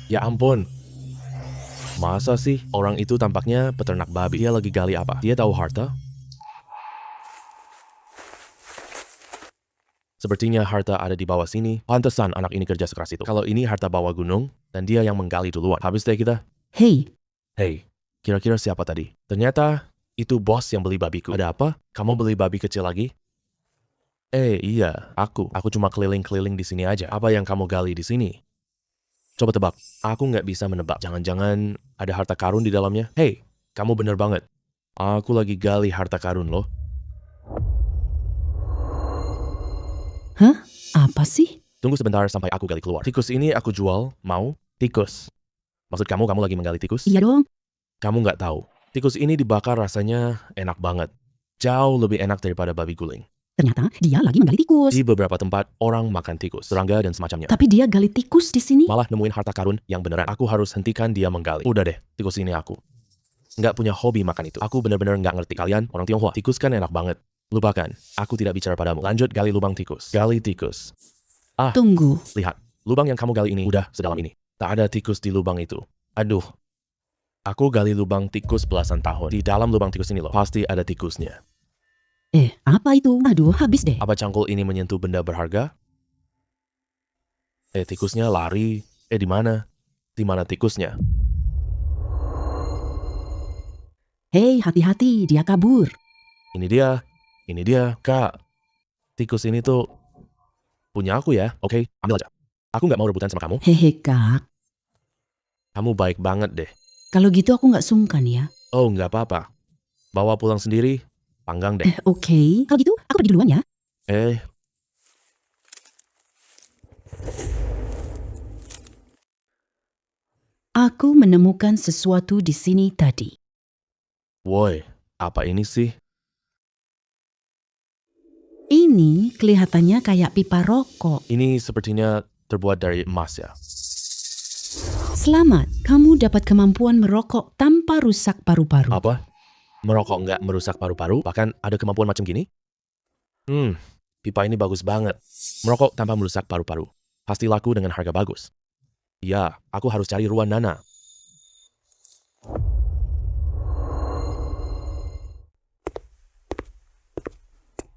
Ya ampun. Masa sih orang itu tampaknya peternak babi? Dia lagi gali apa? Dia tahu harta? Sepertinya harta ada di bawah sini. Pantesan anak ini kerja sekeras itu. Kalau ini harta bawah gunung, dan dia yang menggali duluan. Habis deh kita. Hei, Kira-kira siapa tadi? Ternyata itu bos yang beli babiku. Ada apa? Kamu beli babi kecil lagi? Iya, aku. Aku cuma keliling-keliling di sini aja. Apa yang kamu gali di sini? Coba tebak. Aku nggak bisa menebak. Jangan-jangan ada harta karun di dalamnya? Hei, kamu bener banget. Aku lagi gali harta karun loh. hah? Apa sih? Tunggu sebentar sampai aku gali keluar. Tikus ini aku jual. Mau? Tikus. Maksud kamu lagi menggali tikus? Iya dong. Kamu nggak tahu. Tikus ini dibakar rasanya enak banget. Jauh lebih enak daripada babi guling. Ternyata dia lagi menggali tikus. Di beberapa tempat, orang makan tikus, serangga dan semacamnya. Tapi dia gali tikus di sini. Malah nemuin harta karun yang beneran. Aku harus hentikan dia menggali. Udah deh, tikus ini aku. Nggak punya hobi makan itu. Aku bener-bener nggak ngerti kalian, orang Tionghoa. Tikus kan enak banget. Lupakan, aku tidak bicara padamu. Lanjut gali lubang tikus. Gali tikus. Tunggu. Lihat, lubang yang kamu gali ini udah sedalam ini. Tak ada tikus di lubang itu. Aduh. Aku gali lubang tikus belasan tahun. Di dalam lubang tikus ini loh, pasti ada tikusnya. Apa itu? Aduh, habis deh. Apa cangkul ini menyentuh benda berharga? Tikusnya lari. Di mana? Di mana tikusnya? Hei, hati-hati, dia kabur. Ini dia, Kak. Tikus ini tuh punya aku ya. Oke, ambil aja. Aku nggak mau rebutan sama kamu. Hehe, Kak. Kamu baik banget deh. Kalau gitu aku nggak sungkan ya. Oh, nggak apa-apa. Bawa pulang sendiri, panggang deh. Oke. Kalau gitu, aku pergi duluan ya. Aku menemukan sesuatu di sini tadi. Woi, apa ini sih? Ini kelihatannya kayak pipa rokok. Ini sepertinya terbuat dari emas ya. Selamat, kamu dapat kemampuan merokok tanpa rusak paru-paru. Apa? Merokok nggak merusak paru-paru, bahkan ada kemampuan macam gini? Pipa ini bagus banget. Merokok tanpa merusak paru-paru. Pasti laku dengan harga bagus. Ya, aku harus cari ruang Nana.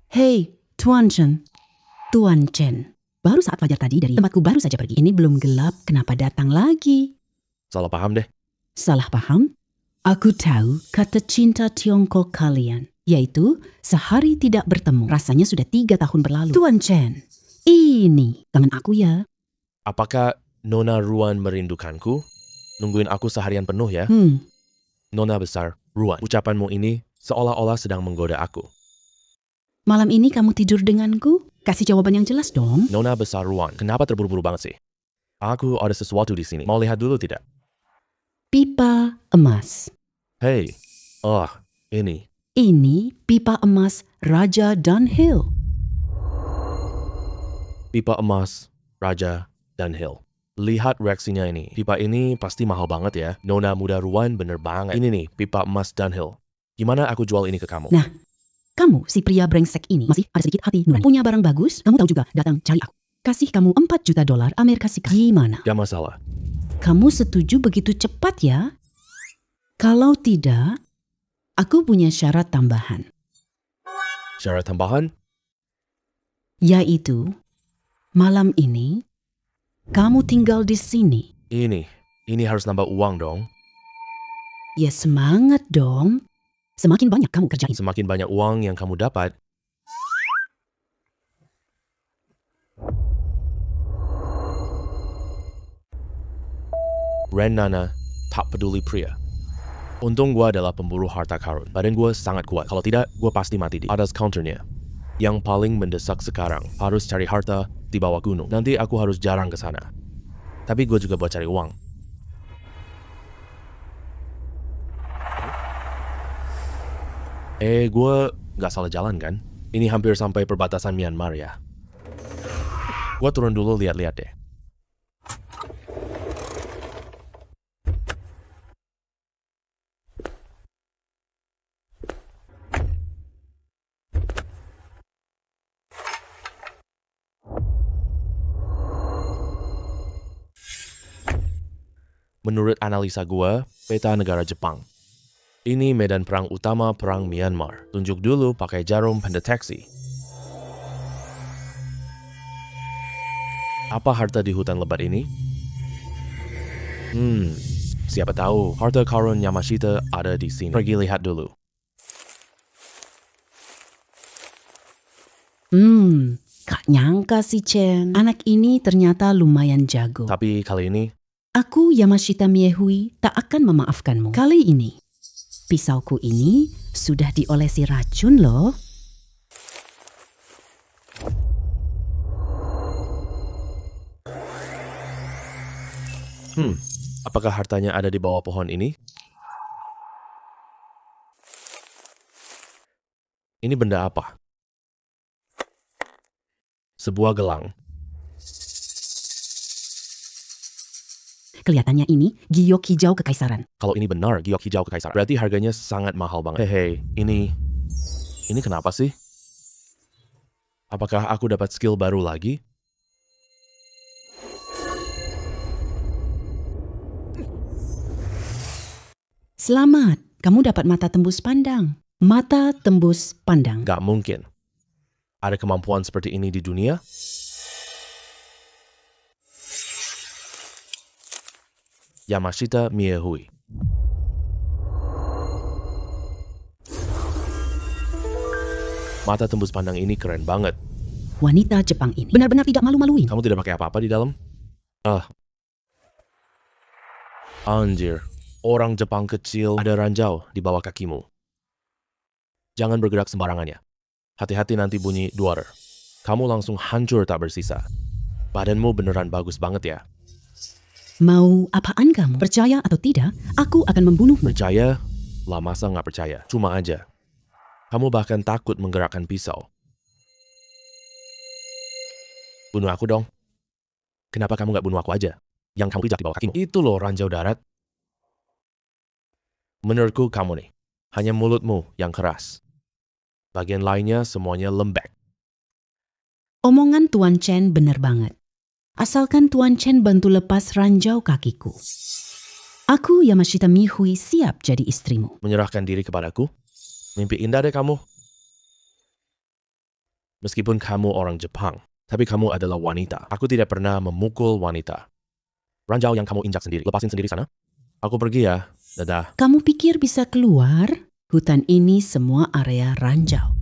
Hei, Tuan Chen. Tuan Chen. Baru saat fajar tadi dari tempatku baru saja pergi. Ini belum gelap, kenapa datang lagi? Salah paham deh. Salah paham? Aku tahu kata cinta Tiongkok kalian, yaitu sehari tidak bertemu. Rasanya sudah 3 tahun berlalu. Tuan Chen, ini tangan aku ya. Apakah Nona Ruan merindukanku? Nungguin aku seharian penuh ya? Nona besar, Ruan. Ucapanmu ini seolah-olah sedang menggoda aku. Malam ini kamu tidur denganku? Kasih jawaban yang jelas dong. Nona besar Ruan, kenapa terburu-buru banget sih? Aku ada sesuatu di sini. Mau lihat dulu tidak? Pipa emas. Hei, ini. Ini pipa emas Raja Dunhill. Pipa emas, Raja, Dunhill. Lihat reaksinya ini. Pipa ini pasti mahal banget ya. Nona muda Ruan bener banget. Ini nih, pipa emas Dunhill. Gimana aku jual ini ke kamu? Nah, kamu si pria brengsek ini masih ada sedikit hati nurani. Punya barang bagus, kamu tahu juga datang cari aku. Kasih kamu $4 juta Amerika Serikat. Gimana? Gak masalah. Kamu setuju begitu cepat ya? Kalau tidak, aku punya syarat tambahan. Syarat tambahan? Yaitu, malam ini, kamu tinggal di sini. Ini harus nambah uang dong. Ya semangat dong. Semakin banyak kamu kerjain. Semakin banyak uang yang kamu dapat, Ren Nana, tak peduli pria. Untung gue adalah pemburu harta karun. Badan gue sangat kuat. Kalau tidak, gue pasti mati di atas counternya. Yang paling mendesak sekarang, harus cari harta di bawah gunung. Nanti aku harus jarang ke sana. Tapi gue juga buat cari uang. Gue gak salah jalan kan? Ini hampir sampai perbatasan Myanmar ya. Gue turun dulu lihat-lihat deh. Menurut analisa gue, peta negara Jepang. Ini medan perang utama perang Myanmar. Tunjuk dulu pakai jarum pendeteksi. Apa harta di hutan lebat ini? Siapa tahu harta karun Yamashita ada di sini. Pergi lihat dulu. Gak nyangka sih Chen. Anak ini ternyata lumayan jago. Tapi kali ini, Aku Yamashita Miehui tak akan memaafkanmu. Kali ini, pisauku ini sudah diolesi racun loh. apakah hartanya ada di bawah pohon ini? Ini benda apa? Sebuah gelang. Kelihatannya ini giok hijau kekaisaran. Kalau ini benar giok hijau kekaisaran, berarti harganya sangat mahal banget. Hei, ini kenapa sih? Apakah aku dapat skill baru lagi? Selamat, kamu dapat mata tembus pandang. Mata tembus pandang. Gak mungkin. Ada kemampuan seperti ini di dunia? Yamashita Miehui. Mata tembus pandang ini keren banget. Wanita Jepang ini benar-benar tidak malu-maluin. Kamu tidak pakai apa-apa di dalam? Anjir, orang Jepang kecil ada ranjau di bawah kakimu. Jangan bergerak sembarangannya. Hati-hati nanti bunyi duar. Kamu langsung hancur tak bersisa. Badanmu beneran bagus banget ya. Mau apaan kamu? Percaya atau tidak, aku akan membunuhmu. Percaya? Lah masa nggak percaya? Cuma aja. Kamu bahkan takut menggerakkan pisau. Bunuh aku dong. Kenapa kamu nggak bunuh aku aja? Yang kamu pijak di bawah kakimu. Itu loh ranjau darat. Menurutku kamu nih, hanya mulutmu yang keras. Bagian lainnya semuanya lembek. Omongan Tuan Chen benar banget. Asalkan Tuan Chen bantu lepas ranjau kakiku. Aku Yamashita Mihui siap jadi istrimu. Menyerahkan diri kepadaku? Mimpi indah deh kamu. Meskipun kamu orang Jepang, tapi kamu adalah wanita. Aku tidak pernah memukul wanita. Ranjau yang kamu injak sendiri, lepasin sendiri sana. Aku pergi ya, dadah. Kamu pikir bisa keluar? Hutan ini semua area ranjau.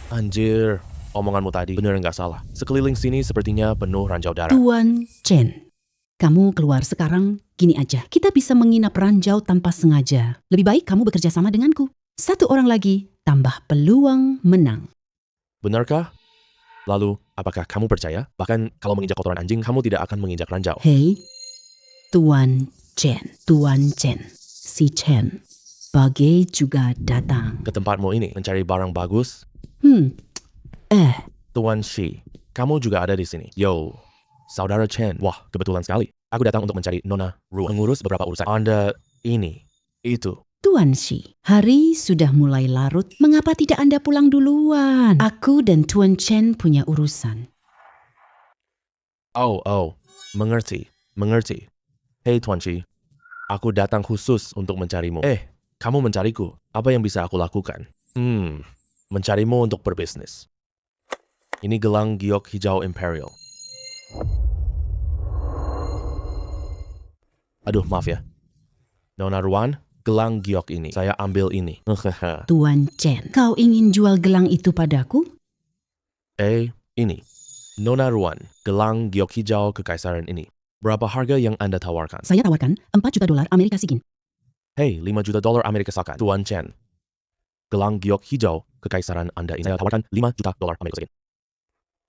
Anjir, omonganmu tadi bener nggak salah. Sekeliling sini sepertinya penuh ranjau darat. Tuan Chen, kamu keluar sekarang. Gini aja, kita bisa menginap ranjau tanpa sengaja. Lebih baik kamu bekerja sama denganku. Satu orang lagi, tambah peluang menang. Benarkah? Lalu, apakah kamu percaya? Bahkan kalau menginjak kotoran anjing, kamu tidak akan menginjak ranjau. Hei, Tuan Chen, si Chen, Bagai juga datang. Ke tempatmu ini, mencari barang bagus. Tuan Shi, kamu juga ada di sini. Yo, Saudara Chen. Wah, kebetulan sekali. Aku datang untuk mencari Nona Ruan. Mengurus beberapa urusan. Anda ini, itu. Tuan Shi, hari sudah mulai larut. Mengapa tidak Anda pulang duluan? Aku dan Tuan Chen punya urusan. Oh, mengerti. Hei Tuan Shi, aku datang khusus untuk mencarimu. Kamu mencariku. Apa yang bisa aku lakukan? Mencarimu untuk berbisnis. Ini gelang giok hijau Imperial. Aduh, maaf ya. Nona Ruan, gelang giok ini. Saya ambil ini. Tuan Chen, kau ingin jual gelang itu padaku? Ini. Nona Ruan, gelang giok hijau kekaisaran ini. Berapa harga yang Anda tawarkan? Saya tawarkan $4 juta Amerika Serikat. Hei, $5 juta Amerika Serikat. Tuan Chen. Gelang giok hijau kekaisaran Anda ini. Saya tawarkan $5 juta Amerika Serikat.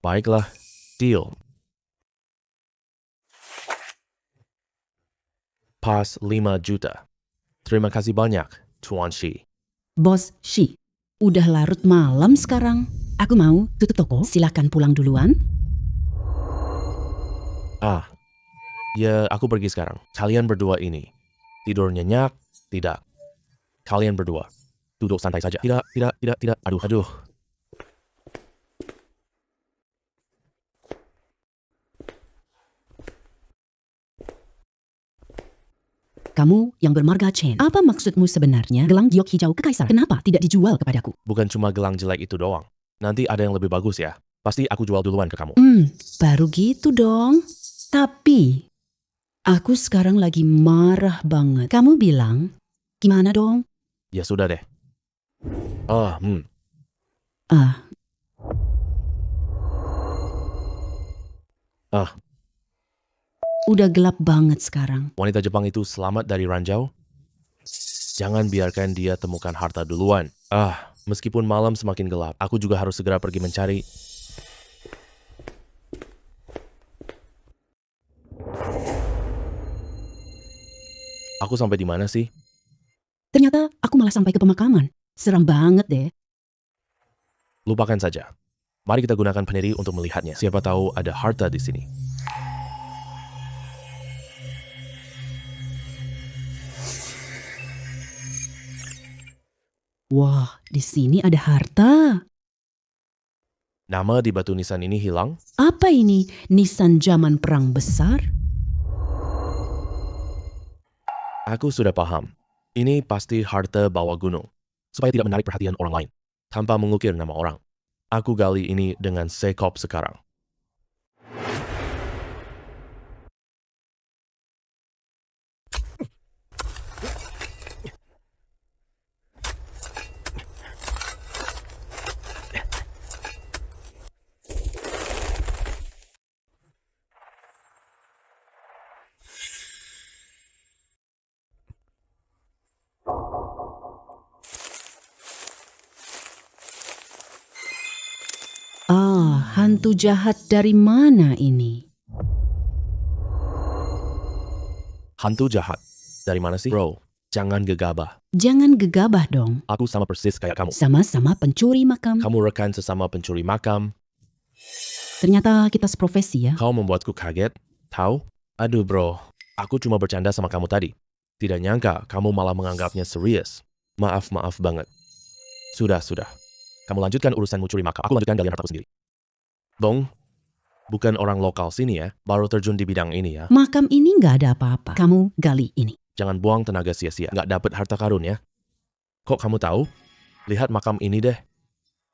Baiklah, deal. Pas 5 juta. Terima kasih banyak, Tuan Shi. Bos Shi, udah larut malam sekarang. Aku mau tutup toko. Silakan pulang duluan. Ya aku pergi sekarang. Kalian berdua ini. Tidur nyenyak? Tidak. Kalian berdua. Duduk santai saja. Tidak. Aduh. Kamu yang bermarga Chen, apa maksudmu sebenarnya? Gelang giok hijau kekaisaran, kenapa tidak dijual kepadaku? Bukan cuma gelang jelek itu doang. Nanti ada yang lebih bagus ya. Pasti aku jual duluan ke kamu. Baru gitu dong. Tapi, aku sekarang lagi marah banget. Kamu bilang, gimana dong? Ya sudah deh. Udah gelap banget sekarang. Wanita Jepang itu selamat dari ranjau? Jangan biarkan dia temukan harta duluan. Meskipun malam semakin gelap, aku juga harus segera pergi mencari. Aku sampai di mana sih? Ternyata aku malah sampai ke pemakaman. Seram banget deh. Lupakan saja. Mari kita gunakan peniri untuk melihatnya. Siapa tahu ada harta di sini. Wah, di sini ada harta. Nama di batu nisan ini hilang? Apa ini? Nisan zaman perang besar? Aku sudah paham. Ini pasti harta bawah gunung. Supaya tidak menarik perhatian orang lain. Tanpa mengukir nama orang. Aku gali ini dengan sekop sekarang. hantu jahat dari mana ini? Hantu jahat? Dari mana sih? Bro, jangan gegabah. Jangan gegabah dong. Aku sama persis kayak kamu. Sama-sama pencuri makam. Kamu rekan sesama pencuri makam. Ternyata kita seprofesi ya. Kau membuatku kaget. Tahu? Aduh bro, aku cuma bercanda sama kamu tadi. Tidak nyangka kamu malah menganggapnya serius. Maaf banget. Sudah. Kamu lanjutkan urusanmu curi makam. Aku lanjutkan galian hartaku sendiri. Bong, bukan orang lokal sini ya. Baru terjun di bidang ini ya. Makam ini nggak ada apa-apa. Kamu gali ini. Jangan buang tenaga sia-sia. Nggak dapat harta karun ya. Kok kamu tahu? Lihat makam ini deh.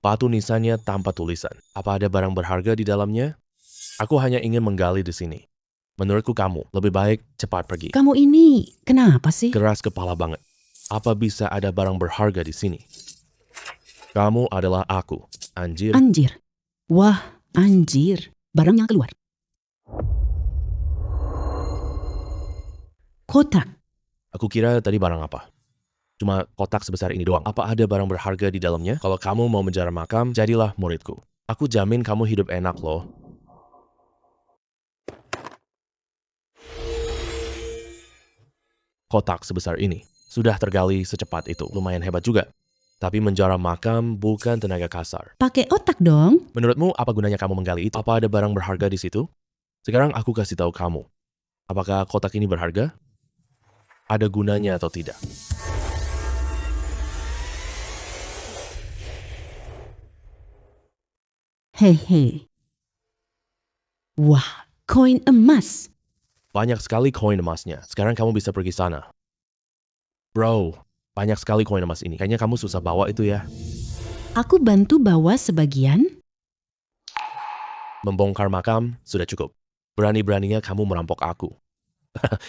Batu nisannya tanpa tulisan. Apa ada barang berharga di dalamnya? Aku hanya ingin menggali di sini. Menurutku kamu lebih baik cepat pergi. Kamu ini kenapa sih? Keras kepala banget. Apa bisa ada barang berharga di sini? Kamu adalah aku, anjir. Anjir. Wah, anjir. Barangnya keluar. Kotak. Aku kira tadi barang apa? Cuma kotak sebesar ini doang. Apa ada barang berharga di dalamnya? Kalau kamu mau menjara makam, jadilah muridku. Aku jamin kamu hidup enak loh. Kotak sebesar ini sudah tergali secepat itu. Lumayan hebat juga. Tapi menjara makam bukan tenaga kasar. Pakai otak dong. Menurutmu apa gunanya kamu menggali itu? Apa ada barang berharga di situ? Sekarang aku kasih tahu kamu. Apakah kotak ini berharga? Ada gunanya atau tidak? Hehe. Wah, koin emas. Banyak sekali koin emasnya. Sekarang kamu bisa pergi sana. Bro, banyak sekali koin emas ini. Kayaknya kamu susah bawa itu ya. Aku bantu bawa sebagian. Membongkar makam sudah cukup. Berani-beraninya kamu merampok aku.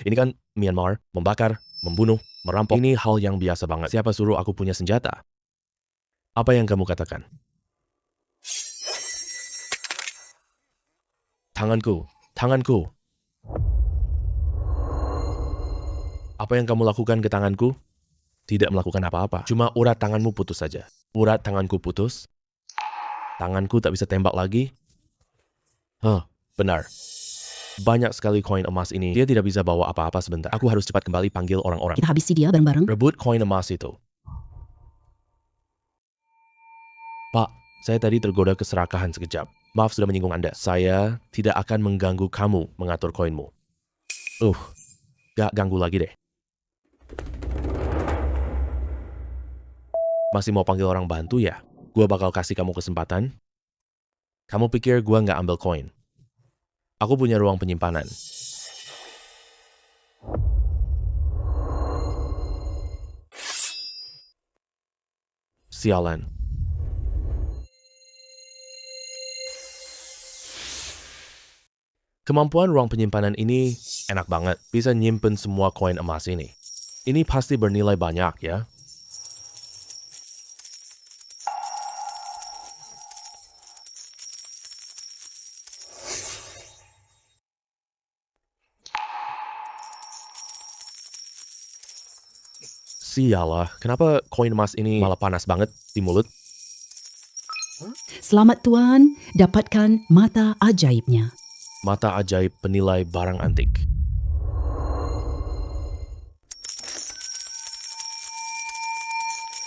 Ini kan Myanmar, membakar, membunuh, merampok. Ini hal yang biasa banget. Siapa suruh aku punya senjata? Apa yang kamu katakan? Tanganku. Apa yang kamu lakukan ke tanganku? Tidak melakukan apa-apa. Cuma urat tanganmu putus saja. Urat tanganku putus. Tanganku tak bisa tembak lagi. Benar. Banyak sekali koin emas ini. Dia tidak bisa bawa apa-apa sebentar. Aku harus cepat kembali panggil orang-orang. Kita habisi dia bareng-bareng. Rebut koin emas itu. Pak, saya tadi tergoda keserakahan sekejap. Maaf sudah menyinggung Anda. Saya tidak akan mengganggu kamu mengatur koinmu. Gak ganggu lagi deh. Masih mau panggil orang bantu ya? Gua bakal kasih kamu kesempatan. Kamu pikir gua nggak ambil koin? Aku punya ruang penyimpanan. Sialan. Kemampuan ruang penyimpanan ini enak banget. Bisa nyimpen semua koin emas ini. Ini pasti bernilai banyak ya. Sialah, kenapa koin emas ini malah panas banget di mulut? Selamat Tuan, dapatkan mata ajaibnya. Mata ajaib penilai barang antik.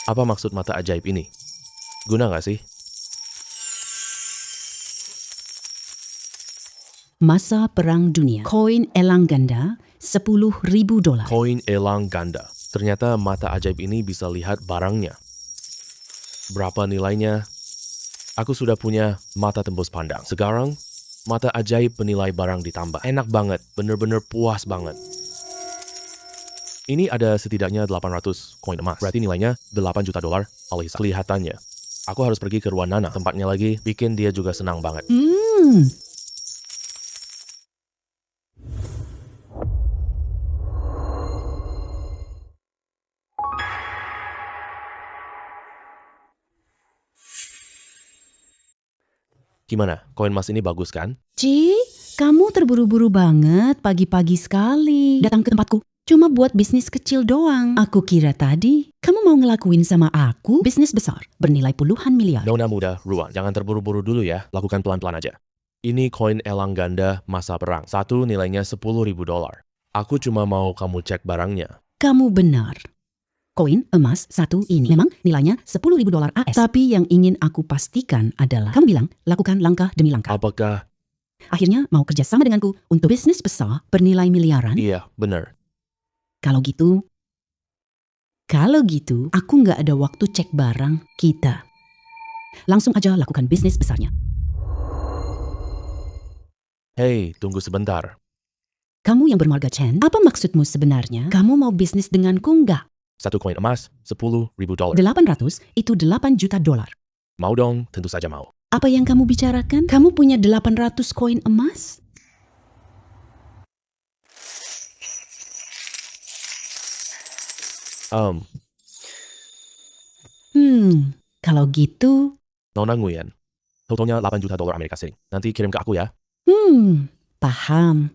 Apa maksud mata ajaib ini? Guna nggak sih? Masa Perang Dunia. Koin elang ganda $10.000. Koin elang ganda. Ternyata mata ajaib ini bisa lihat barangnya. Berapa nilainya? Aku sudah punya mata tembus pandang. Sekarang, mata ajaib penilai barang ditambah. Enak banget, bener-bener puas banget. Ini ada setidaknya 800 koin emas. Berarti nilainya $8 juta alisa. Kelihatannya. Aku harus pergi ke ruang Nana. Tempatnya lagi bikin dia juga senang banget. Gimana? Koin emas ini bagus kan? Ci, kamu terburu-buru banget pagi-pagi sekali. Datang ke tempatku. Cuma buat bisnis kecil doang. Aku kira tadi kamu mau ngelakuin sama aku bisnis besar bernilai puluhan miliar. Nona muda, Ruan, jangan terburu-buru dulu ya. Lakukan pelan-pelan aja. Ini koin elang ganda masa perang. Satu nilainya $10.000. Aku cuma mau kamu cek barangnya. Kamu benar. Koin emas satu ini memang nilainya $10.000 AS. Tapi yang ingin aku pastikan adalah kamu bilang lakukan langkah demi langkah. Apakah? Akhirnya mau kerjasama denganku untuk bisnis besar bernilai miliaran? Iya, benar. Kalau gitu, aku nggak ada waktu cek barang kita. Langsung aja lakukan bisnis besarnya. Hei, tunggu sebentar. Kamu yang bermarga Chen, apa maksudmu sebenarnya? Kamu mau bisnis denganku nggak? Satu koin emas, $10.000. 800 itu $8 juta. Mau dong, tentu saja mau. Apa yang kamu bicarakan? Kamu punya 800 koin emas? Kalau gitu, Nona Nguyen, totalnya $8 juta Amerika Serikat. Nanti kirim ke aku ya. paham.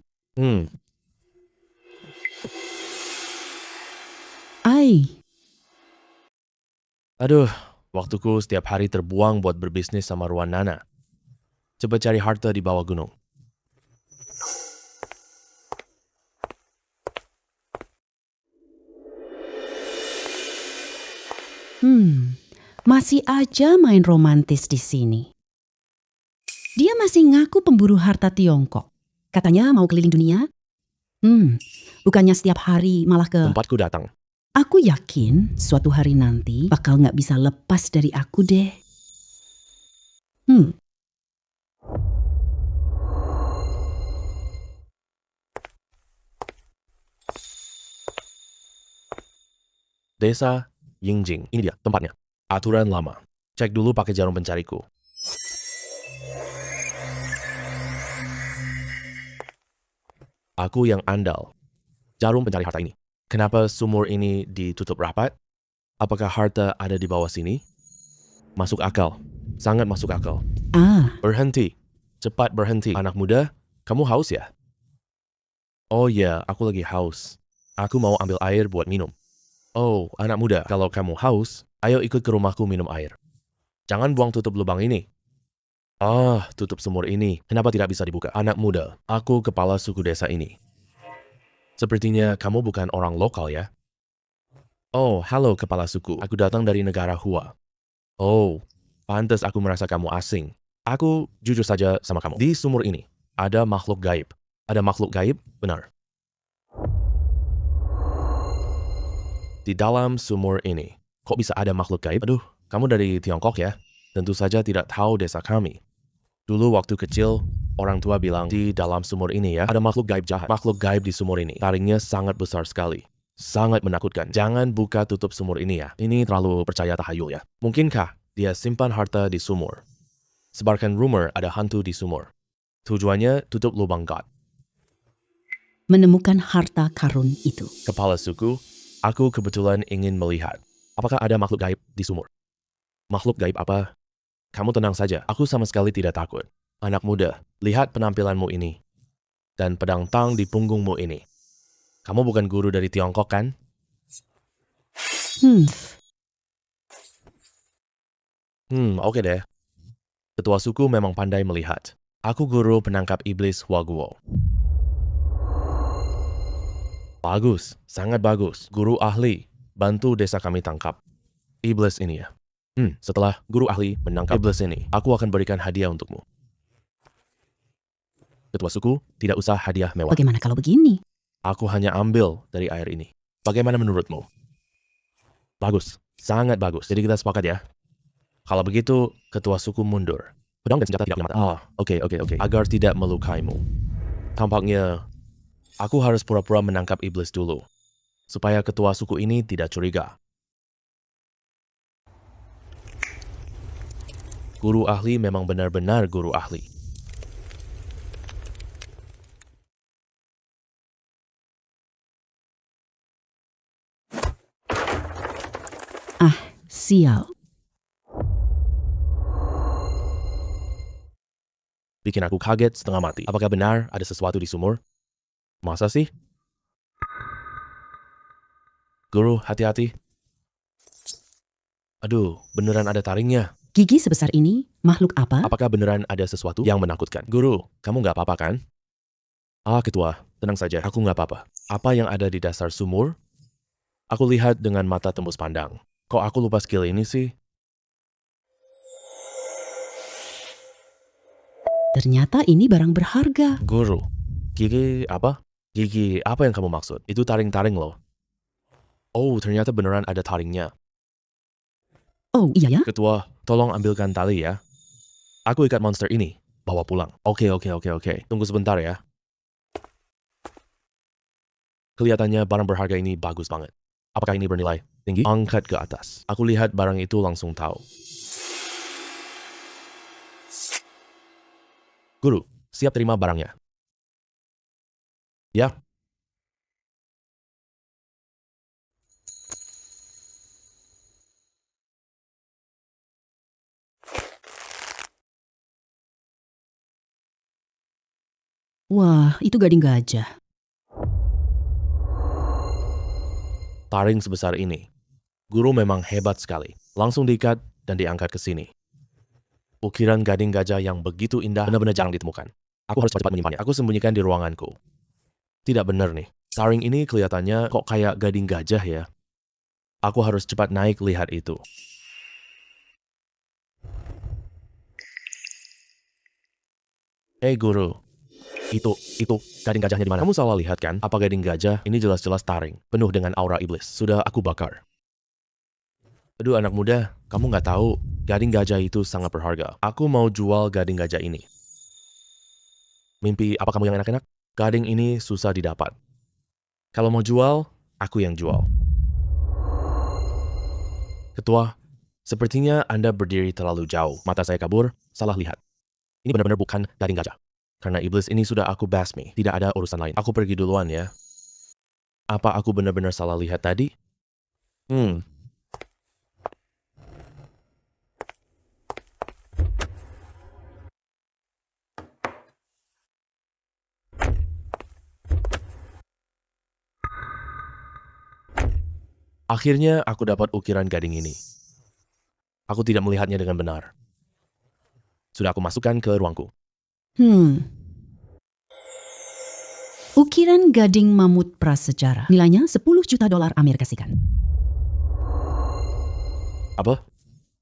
Aduh, waktuku setiap hari terbuang buat berbisnis sama Ruan Nana. Coba cari harta di bawah gunung. Masih aja main romantis di sini. Dia masih ngaku pemburu harta Tiongkok. Katanya mau keliling dunia. Bukannya setiap hari malah ke... Tempatku datang. Aku yakin suatu hari nanti bakal nggak bisa lepas dari aku deh. Desa Yingjing. Ini dia tempatnya. Aturan lama. Cek dulu pakai jarum pencariku. Aku yang andal. Jarum pencari harta ini. Kenapa sumur ini ditutup rapat? Apakah harta ada di bawah sini? Masuk akal. Sangat masuk akal. Berhenti. Cepat berhenti. Anak muda, kamu haus ya? Oh ya, aku lagi haus. Aku mau ambil air buat minum. Oh, anak muda, kalau kamu haus, ayo ikut ke rumahku minum air. Jangan buang tutup lubang ini. Tutup sumur ini. Kenapa tidak bisa dibuka? Anak muda, aku kepala suku desa ini. Sepertinya kamu bukan orang lokal ya? Oh, halo kepala suku. Aku datang dari negara Hua. Oh, pantas aku merasa kamu asing. Aku jujur saja sama kamu. Di sumur ini, ada makhluk gaib. Ada makhluk gaib? Benar. Di dalam sumur ini, kok bisa ada makhluk gaib? Aduh, kamu dari Tiongkok ya? Tentu saja tidak tahu desa kami. Dulu waktu kecil, orang tua bilang, di dalam sumur ini ya, ada makhluk gaib jahat. Makhluk gaib di sumur ini. Taringnya sangat besar sekali. Sangat menakutkan. Jangan buka tutup sumur ini ya. Ini terlalu percaya tahayul ya. Mungkinkah dia simpan harta di sumur? Sebarkan rumor ada hantu di sumur. Tujuannya tutup lubang got. Menemukan harta karun itu. Kepala suku, aku kebetulan ingin melihat. Apakah ada makhluk gaib di sumur? Makhluk gaib apa? Kamu tenang saja, aku sama sekali tidak takut. Anak muda, lihat penampilanmu ini. Dan pedang tang di punggungmu ini. Kamu bukan guru dari Tiongkok kan? Oke deh. Ketua suku memang pandai melihat. Aku guru penangkap iblis Huaguo. Bagus, sangat bagus. Guru ahli, bantu desa kami tangkap iblis ini ya. Setelah guru ahli menangkap iblis ini, aku akan berikan hadiah untukmu. Ketua suku, tidak usah hadiah mewah. Bagaimana kalau begini? Aku hanya ambil dari air ini. Bagaimana menurutmu? Bagus, sangat bagus. Jadi kita sepakat ya. Kalau begitu, ketua suku mundur. Pedang dan senjata tidak punya mata. Oke. Agar tidak melukaimu. Tampaknya, aku harus pura-pura menangkap iblis dulu. Supaya ketua suku ini tidak curiga. Guru ahli memang benar-benar guru ahli. Sial. Bikin aku kaget setengah mati. Apakah benar ada sesuatu di sumur? Masa sih? Guru, hati-hati. Aduh, beneran ada taringnya. Gigi sebesar ini, makhluk apa? Apakah beneran ada sesuatu yang menakutkan? Guru, kamu nggak apa-apa kan? Ketua, tenang saja, aku nggak apa-apa. Apa yang ada di dasar sumur? Aku lihat dengan mata tembus pandang. Kok aku lupa skill ini sih? Ternyata ini barang berharga. Guru, gigi apa? Gigi apa yang kamu maksud? Itu taring-taring loh. Oh, ternyata beneran ada taringnya. Oh iya ya? Ketua, tolong ambilkan tali ya. Aku ikat monster ini, bawa pulang. Oke. Tunggu sebentar ya. Kelihatannya barang berharga ini bagus banget. Apakah ini bernilai tinggi? Angkat ke atas. Aku lihat barang itu langsung tahu. Guru, siap terima barangnya. Ya. Wah, itu gading gajah. Taring sebesar ini. Guru memang hebat sekali. Langsung diikat dan diangkat ke sini. Ukiran gading gajah yang begitu indah benar-benar jarang ditemukan. Aku harus cepat menyimpannya. Aku sembunyikan di ruanganku. Tidak benar nih. Taring ini kelihatannya kok kayak gading gajah ya. Aku harus cepat naik lihat itu. Hei guru, itu gading gajahnya di mana? Kamu salah lihat kan? Apa gading gajah? Ini jelas-jelas taring, penuh dengan aura iblis. Sudah aku bakar. Aduh anak muda, kamu nggak tahu, gading gajah itu sangat berharga. Aku mau jual gading gajah ini. Mimpi apa kamu yang enak-enak? Gading ini susah didapat. Kalau mau jual, aku yang jual. Ketua, sepertinya Anda berdiri terlalu jauh. Mata saya kabur, salah lihat. Ini benar-benar bukan gading gajah. Karena iblis ini sudah aku basmi. Tidak ada urusan lain. Aku pergi duluan ya. Apa aku benar-benar salah lihat tadi? Akhirnya aku dapat ukiran gading ini. Aku tidak melihatnya dengan benar. Sudah aku masukkan ke ruangku. Ukiran gading mamut prasejarah. Nilainya 10 juta dolar Amerika Serikat. Apa?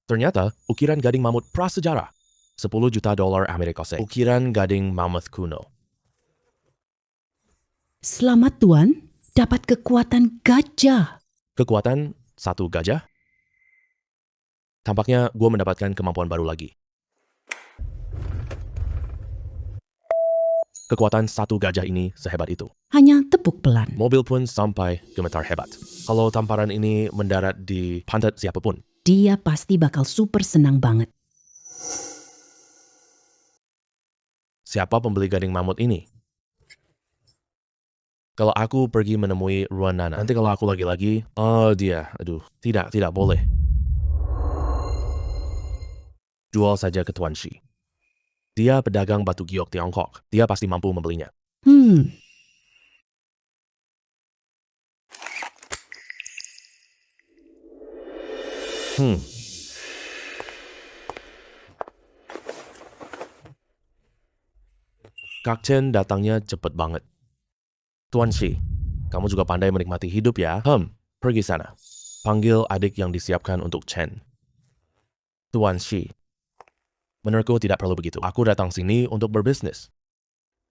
Ternyata ukiran gading mamut prasejarah. 10 juta dolar Amerika Serikat. Ukiran gading mammoth kuno. Selamat Tuan, dapat kekuatan gajah. Kekuatan 1 gajah? Tampaknya gue mendapatkan kemampuan baru lagi. Kekuatan 1 gajah ini sehebat itu. Hanya tepuk pelan. Mobil pun sampai gemetar hebat. Kalau tamparan ini mendarat di pantat siapapun, Dia pasti bakal super senang banget. siapa pembeli gading mamut ini? Kalau aku pergi menemui Ruan Nana, nanti kalau aku lagi-lagi, dia, tidak boleh. Jual saja ke Tuan Shi. Dia pedagang batu giok Tiongkok. Dia pasti mampu membelinya. Kak Chen datangnya cepet banget. Tuan Shi, kamu juga pandai menikmati hidup ya? Pergi sana. Panggil adik yang disiapkan untuk Chen. Tuan Shi, menurutku tidak perlu begitu. Aku datang sini untuk berbisnis.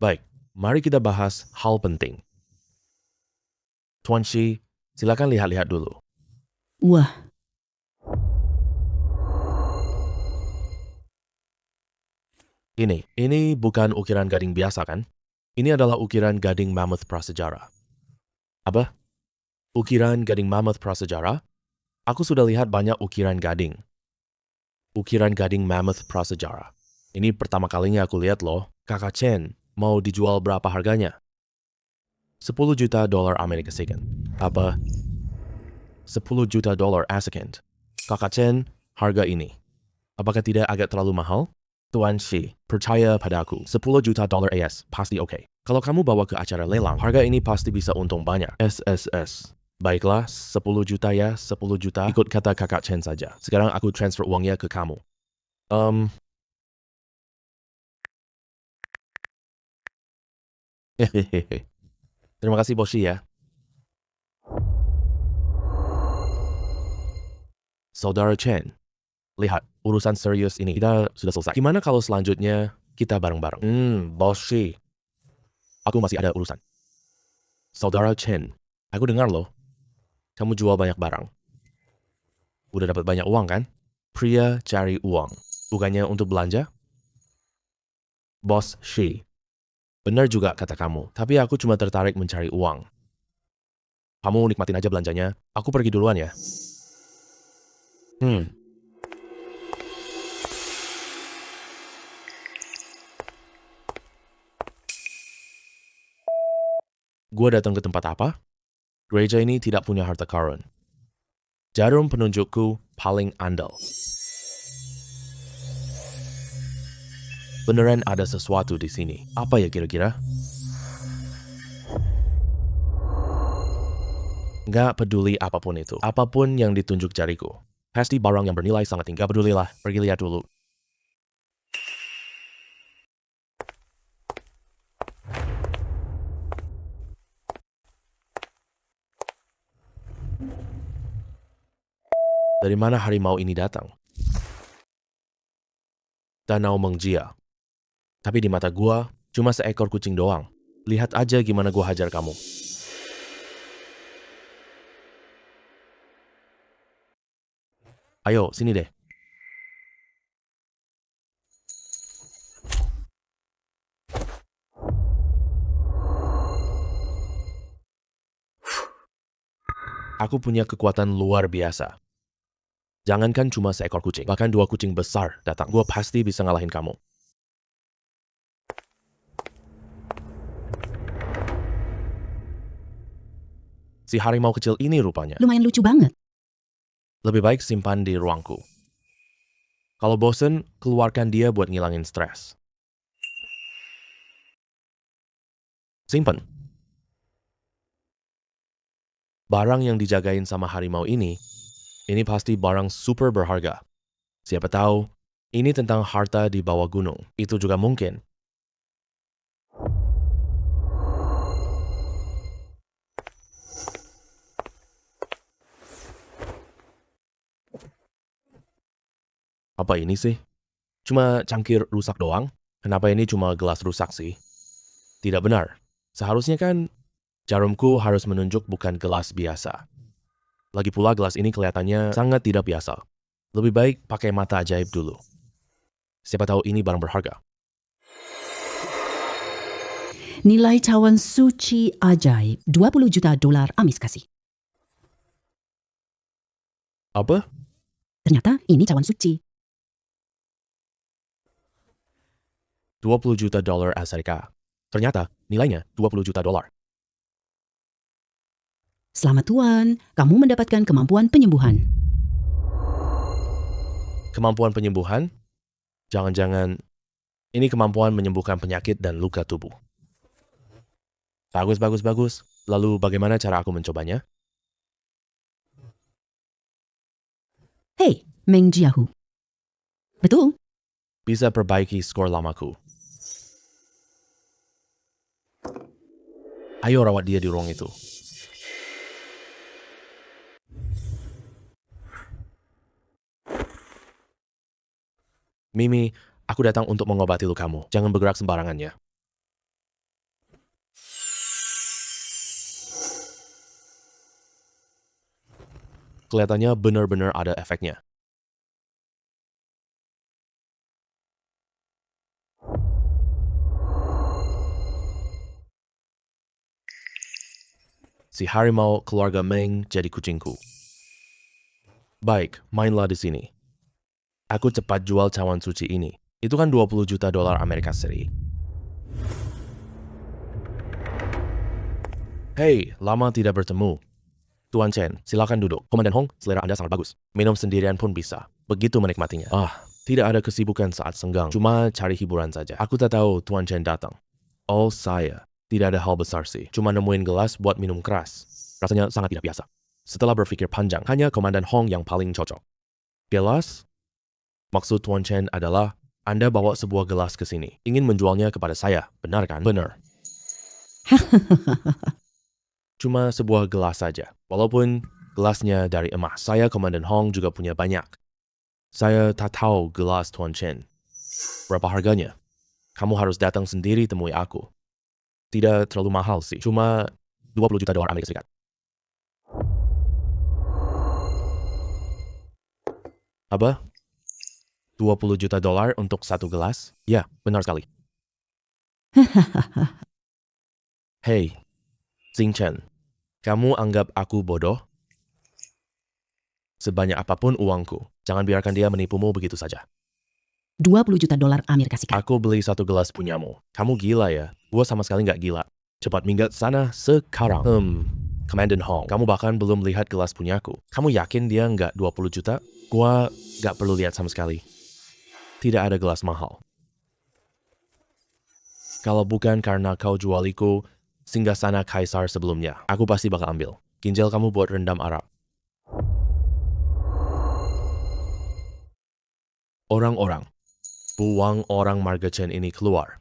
Baik, mari kita bahas hal penting. Tuan Shi, silakan lihat-lihat dulu. Wah, Ini bukan ukiran gading biasa kan? Ini adalah ukiran gading mammoth prasejarah. Apa? Ukiran gading mammoth prasejarah? Aku sudah lihat banyak ukiran gading. Ukiran gading mammoth prasejarah. Ini pertama kalinya aku lihat loh. Kakak Chen, mau dijual berapa harganya? 10 juta dolar Amerika Serikat. Apa? 10 juta dolar ASEAN. Kakak Chen, harga ini. Apakah tidak agak terlalu mahal? Tuan Shi, percaya padaku, 10 juta dolar AS pasti oke. Kalau kamu bawa ke acara lelang, harga ini pasti bisa untung banyak. SSS. Baiklah, 10 juta ya, 10 juta. Ikut kata kakak Chen saja. Sekarang aku transfer uangnya ke kamu. Hehehe. Terima kasih Boshi ya. Saudara Chen, lihat, urusan serius ini kita sudah selesai. Gimana kalau selanjutnya kita bareng-bareng? Boshi. Aku masih ada urusan. Saudara Chen, aku dengar loh, kamu jual banyak barang. Udah dapat banyak uang kan? Pria cari uang. Bukannya untuk belanja? Bos Shi. Benar juga kata kamu, tapi aku cuma tertarik mencari uang. Kamu nikmatin aja belanjanya, aku pergi duluan ya. Gua datang ke tempat apa? Gereja ini tidak punya harta karun. Jarum penunjukku paling andal. Beneran ada sesuatu di sini. Apa ya kira-kira? Nggak peduli apapun itu. Apapun yang ditunjuk jariku. Pasti barang yang bernilai sangat tinggi. Nggak pedulilah. Pergi lihat dulu. Dari mana harimau ini datang? Danau Mengjia. Tapi di mata gua, cuma seekor kucing doang. Lihat aja gimana gua hajar kamu. Ayo, sini deh. Aku punya kekuatan luar biasa. Jangankan cuma seekor kucing, bahkan 2 kucing besar datang. Gua pasti bisa ngalahin kamu. Si harimau kecil ini rupanya. Lumayan lucu banget. Lebih baik simpan di ruangku. Kalau bosen, keluarkan dia buat ngilangin stres. Simpen. Barang yang dijagain sama harimau ini pasti barang super berharga. Siapa tahu, ini tentang harta di bawah gunung. Itu juga mungkin. Apa ini sih? Cuma cangkir rusak doang? Kenapa ini cuma gelas rusak sih? Tidak benar. Seharusnya kan jarumku harus menunjuk bukan gelas biasa. Lagi pula gelas ini kelihatannya sangat tidak biasa. Lebih baik pakai mata ajaib dulu. Siapa tahu ini barang berharga. Nilai cawan suci ajaib, 20 juta dolar Amis kasih. Apa? Ternyata ini cawan suci. 20 juta dolar Amerika. Ternyata nilainya 20 juta dolar. Selamat Tuan, kamu mendapatkan kemampuan penyembuhan. Kemampuan penyembuhan? Jangan-jangan ini kemampuan menyembuhkan penyakit dan luka tubuh. Bagus, bagus, bagus. Lalu bagaimana cara aku mencobanya? Hei, Meng Jiahu. Betul? Bisa perbaiki skor lamaku. Ayo rawat dia di ruang itu. Mimi, aku datang untuk mengobati lukamu. Jangan bergerak sembarangan ya. Kelihatannya benar-benar ada efeknya. Si harimau keluarga Meng jadi kucingku. Baik, mainlah di sini. Aku cepat jual cawan suci ini. Itu kan 20 juta dolar Amerika Serikat. Hei, lama tidak bertemu. Tuan Chen, silakan duduk. Komandan Hong, selera Anda sangat bagus. Minum sendirian pun bisa. Begitu menikmatinya. Tidak ada kesibukan saat senggang. Cuma cari hiburan saja. Aku tak tahu Tuan Chen datang. Oh, saya. Tidak ada hal besar sih. Cuma nemuin gelas buat minum keras. Rasanya sangat tidak biasa. Setelah berpikir panjang, hanya Komandan Hong yang paling cocok. Gelas? Maksud Tuan Chen adalah, Anda bawa sebuah gelas ke sini. Ingin menjualnya kepada saya, benar kan? Benar. Cuma sebuah gelas saja. Walaupun gelasnya dari emas. Saya, Komandan Hong, juga punya banyak. Saya tak tahu gelas Tuan Chen. Berapa harganya? Kamu harus datang sendiri temui aku. Tidak terlalu mahal sih. Cuma $20 juta Amerika Serikat. Apa? $20 juta untuk satu gelas? Ya, benar sekali. Hei, Xing Chen, kamu anggap aku bodoh? Sebanyak apapun uangku, jangan biarkan dia menipumu begitu saja. $20 juta Amerika Serikat. Aku beli satu gelas punyamu. Kamu gila ya? Gua sama sekali nggak gila. Cepat minggat sana sekarang. Komandan Hong, kamu bahkan belum lihat gelas punyaku. Kamu yakin dia nggak 20 juta? Gua nggak perlu lihat sama sekali. Tidak ada gelas mahal. Kalau bukan karena kau jualiku singgasana kaisar sebelumnya, aku pasti bakal ambil. Ginjal kamu buat rendam Arab. Orang-orang, buang orang Marga Chen ini keluar.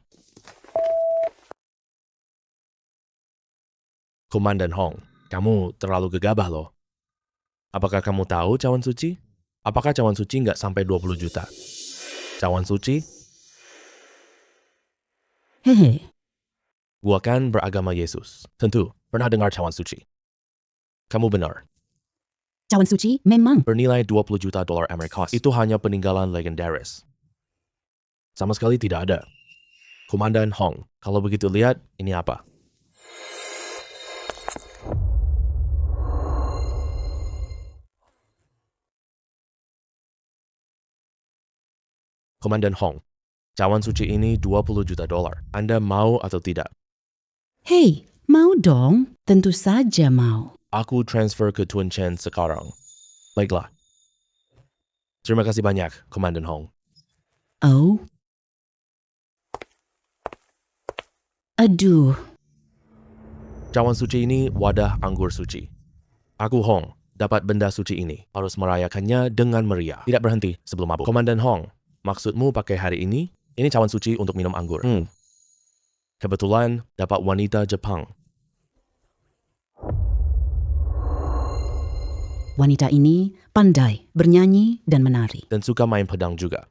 Komandan Hong, kamu terlalu gegabah loh. Apakah kamu tahu cawan suci? Apakah cawan suci nggak sampai 20 juta? Cawan suci? Hehe. Gua kan beragama Yesus. Tentu, pernah dengar cawan suci. Kamu benar. Cawan suci memang. Bernilai $20 juta Amerika. Itu hanya peninggalan legendaris. Sama sekali tidak ada. Komandan Hong, kalau begitu lihat, ini apa? Komandan Hong, cawan suci ini $20 juta. Anda mau atau tidak? Hei, mau dong. Tentu saja mau. Aku transfer ke Tuan Chen sekarang. Baiklah. Terima kasih banyak, Komandan Hong. Oh. Aduh. Cawan suci ini wadah anggur suci. Aku Hong, dapat benda suci ini. Harus merayakannya dengan meriah. Tidak berhenti sebelum mabuk. Komandan Hong, maksudmu pakai hari ini? Ini cawan suci untuk minum anggur. Kebetulan dapat wanita Jepang. Wanita ini pandai bernyanyi dan menari. Dan suka main pedang juga.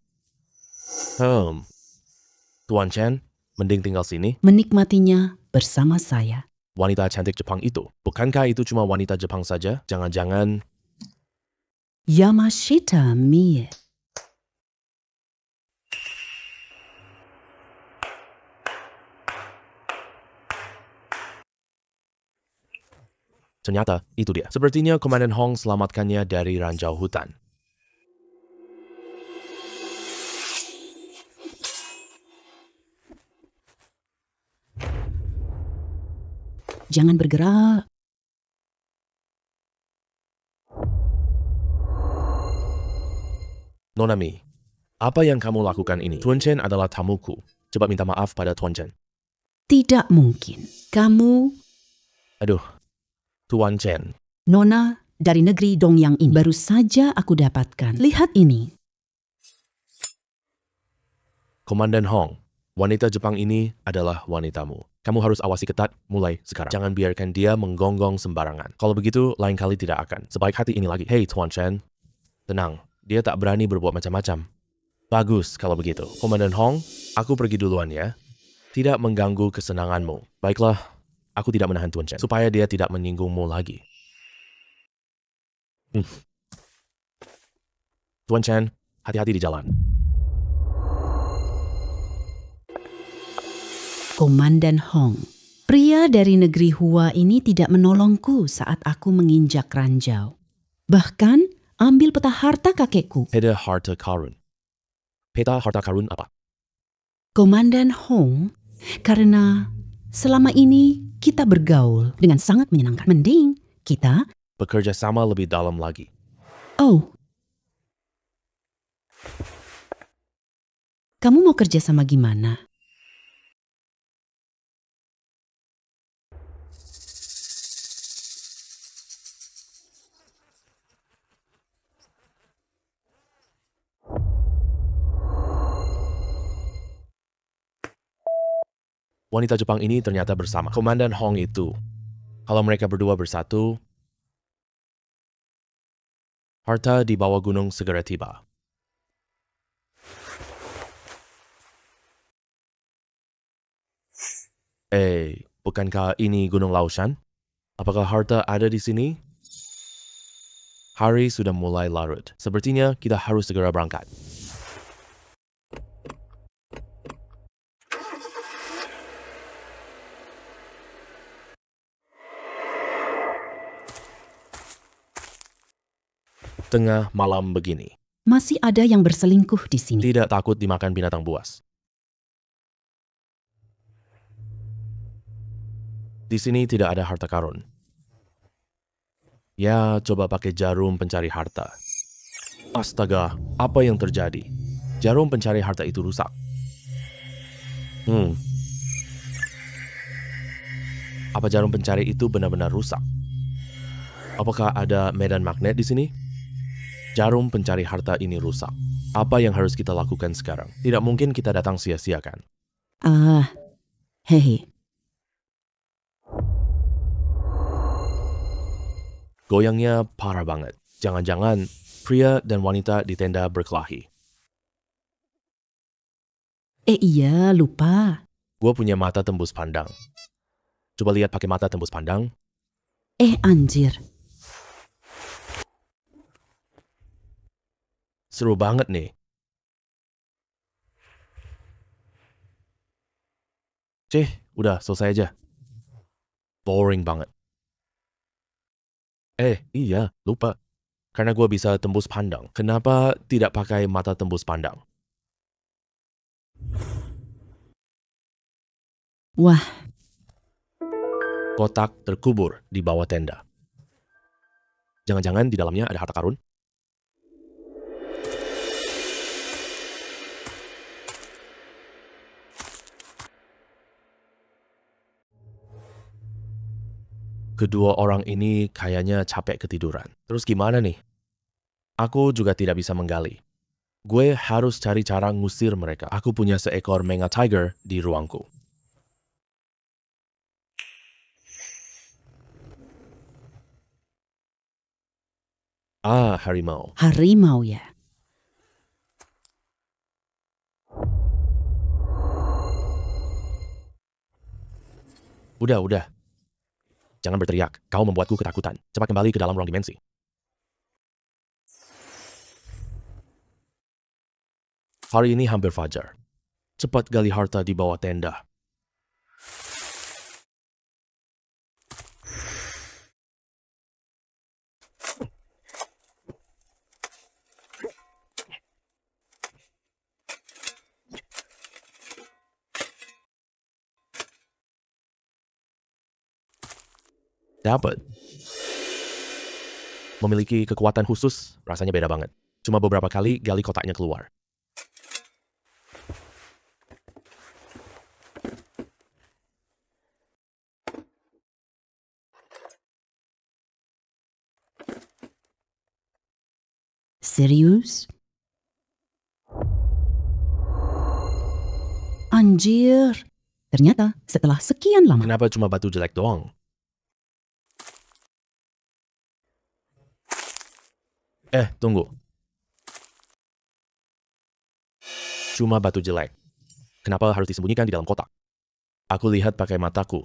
Tuan Chen, mending tinggal sini. Menikmatinya bersama saya. Wanita cantik Jepang itu. Bukankah itu cuma wanita Jepang saja? Jangan-jangan... Yamashita Mie. Ternyata itu dia. Sepertinya Komandan Hong selamatkannya dari ranjau hutan. Jangan bergerak. Nonami, apa yang kamu lakukan ini? Tuan Chen adalah tamuku. Cepat minta maaf pada Tuan Chen. Tidak mungkin. Kamu, Aduh, Tuan Chen. Nona dari negeri Dongyang ini, baru saja aku dapatkan. Lihat ini. Komandan Hong, wanita Jepang ini adalah wanitamu. Kamu harus awasi ketat mulai sekarang. Jangan biarkan dia menggonggong sembarangan. Kalau begitu, lain kali tidak akan. Sebaik hati ini lagi. Hei Tuan Chen, tenang. Dia tak berani berbuat macam-macam. Bagus kalau begitu. Komandan Hong, aku pergi duluan ya. Tidak mengganggu kesenanganmu. Baiklah, aku tidak menahan Tuan Chen. Supaya dia tidak menyinggungmu lagi. Tuan Chen, hati-hati di jalan. Komandan Hong. Pria dari negeri Hua ini tidak menolongku saat aku menginjak ranjau. Bahkan ambil peta harta kakekku. Peta harta karun. Peta harta karun apa? Komandan Hong, karena selama ini kita bergaul dengan sangat menyenangkan. Mending kita... Bekerja sama lebih dalam lagi. Oh. Kamu mau kerja sama gimana? wanita Jepang ini ternyata bersama Komandan Hong itu. Kalau mereka berdua bersatu, harta di bawah gunung segera tiba. Bukankah ini Gunung Laoshan? Apakah harta ada di sini? Hari sudah mulai larut. Sepertinya kita harus segera berangkat. Tengah malam begini. Masih ada yang berselingkuh di sini. Tidak takut dimakan binatang buas. Di sini tidak ada harta karun. Ya, coba pakai jarum pencari harta. Astaga, apa yang terjadi? Jarum pencari harta itu rusak. Apa jarum pencari itu benar-benar rusak? Apakah ada medan magnet di sini? Jarum pencari harta ini rusak. Apa yang harus kita lakukan sekarang? Tidak mungkin kita datang sia-sia kan? Hei. Goyangnya parah banget. Jangan-jangan pria dan wanita di tenda berkelahi. Iya, lupa. Gue punya mata tembus pandang. Coba lihat pakai mata tembus pandang. Anjir. Seru banget nih. Udah selesai aja. Boring banget. Iya, lupa. Karena gue bisa tembus pandang. Kenapa tidak pakai mata tembus pandang? Wah. Kotak terkubur di bawah tenda. Jangan-jangan di dalamnya ada harta karun? Kedua orang ini kayaknya capek ketiduran. Terus gimana nih? Aku juga tidak bisa menggali. Gue harus cari cara ngusir mereka. Aku punya seekor mega tiger di ruangku. Harimau. Harimau ya. Udah. Jangan berteriak, kau membuatku ketakutan. Cepat kembali ke dalam ruang dimensi. Hari ini hampir fajar. Cepat gali harta di bawah tenda. Dapat. Memiliki kekuatan khusus, rasanya beda banget. Cuma beberapa kali gali kotaknya keluar. Serius? Anjir. Ternyata setelah sekian lama. Kenapa cuma batu jelek doang? Tunggu. Cuma batu jelek. Kenapa harus disembunyikan di dalam kotak? Aku lihat pakai mataku.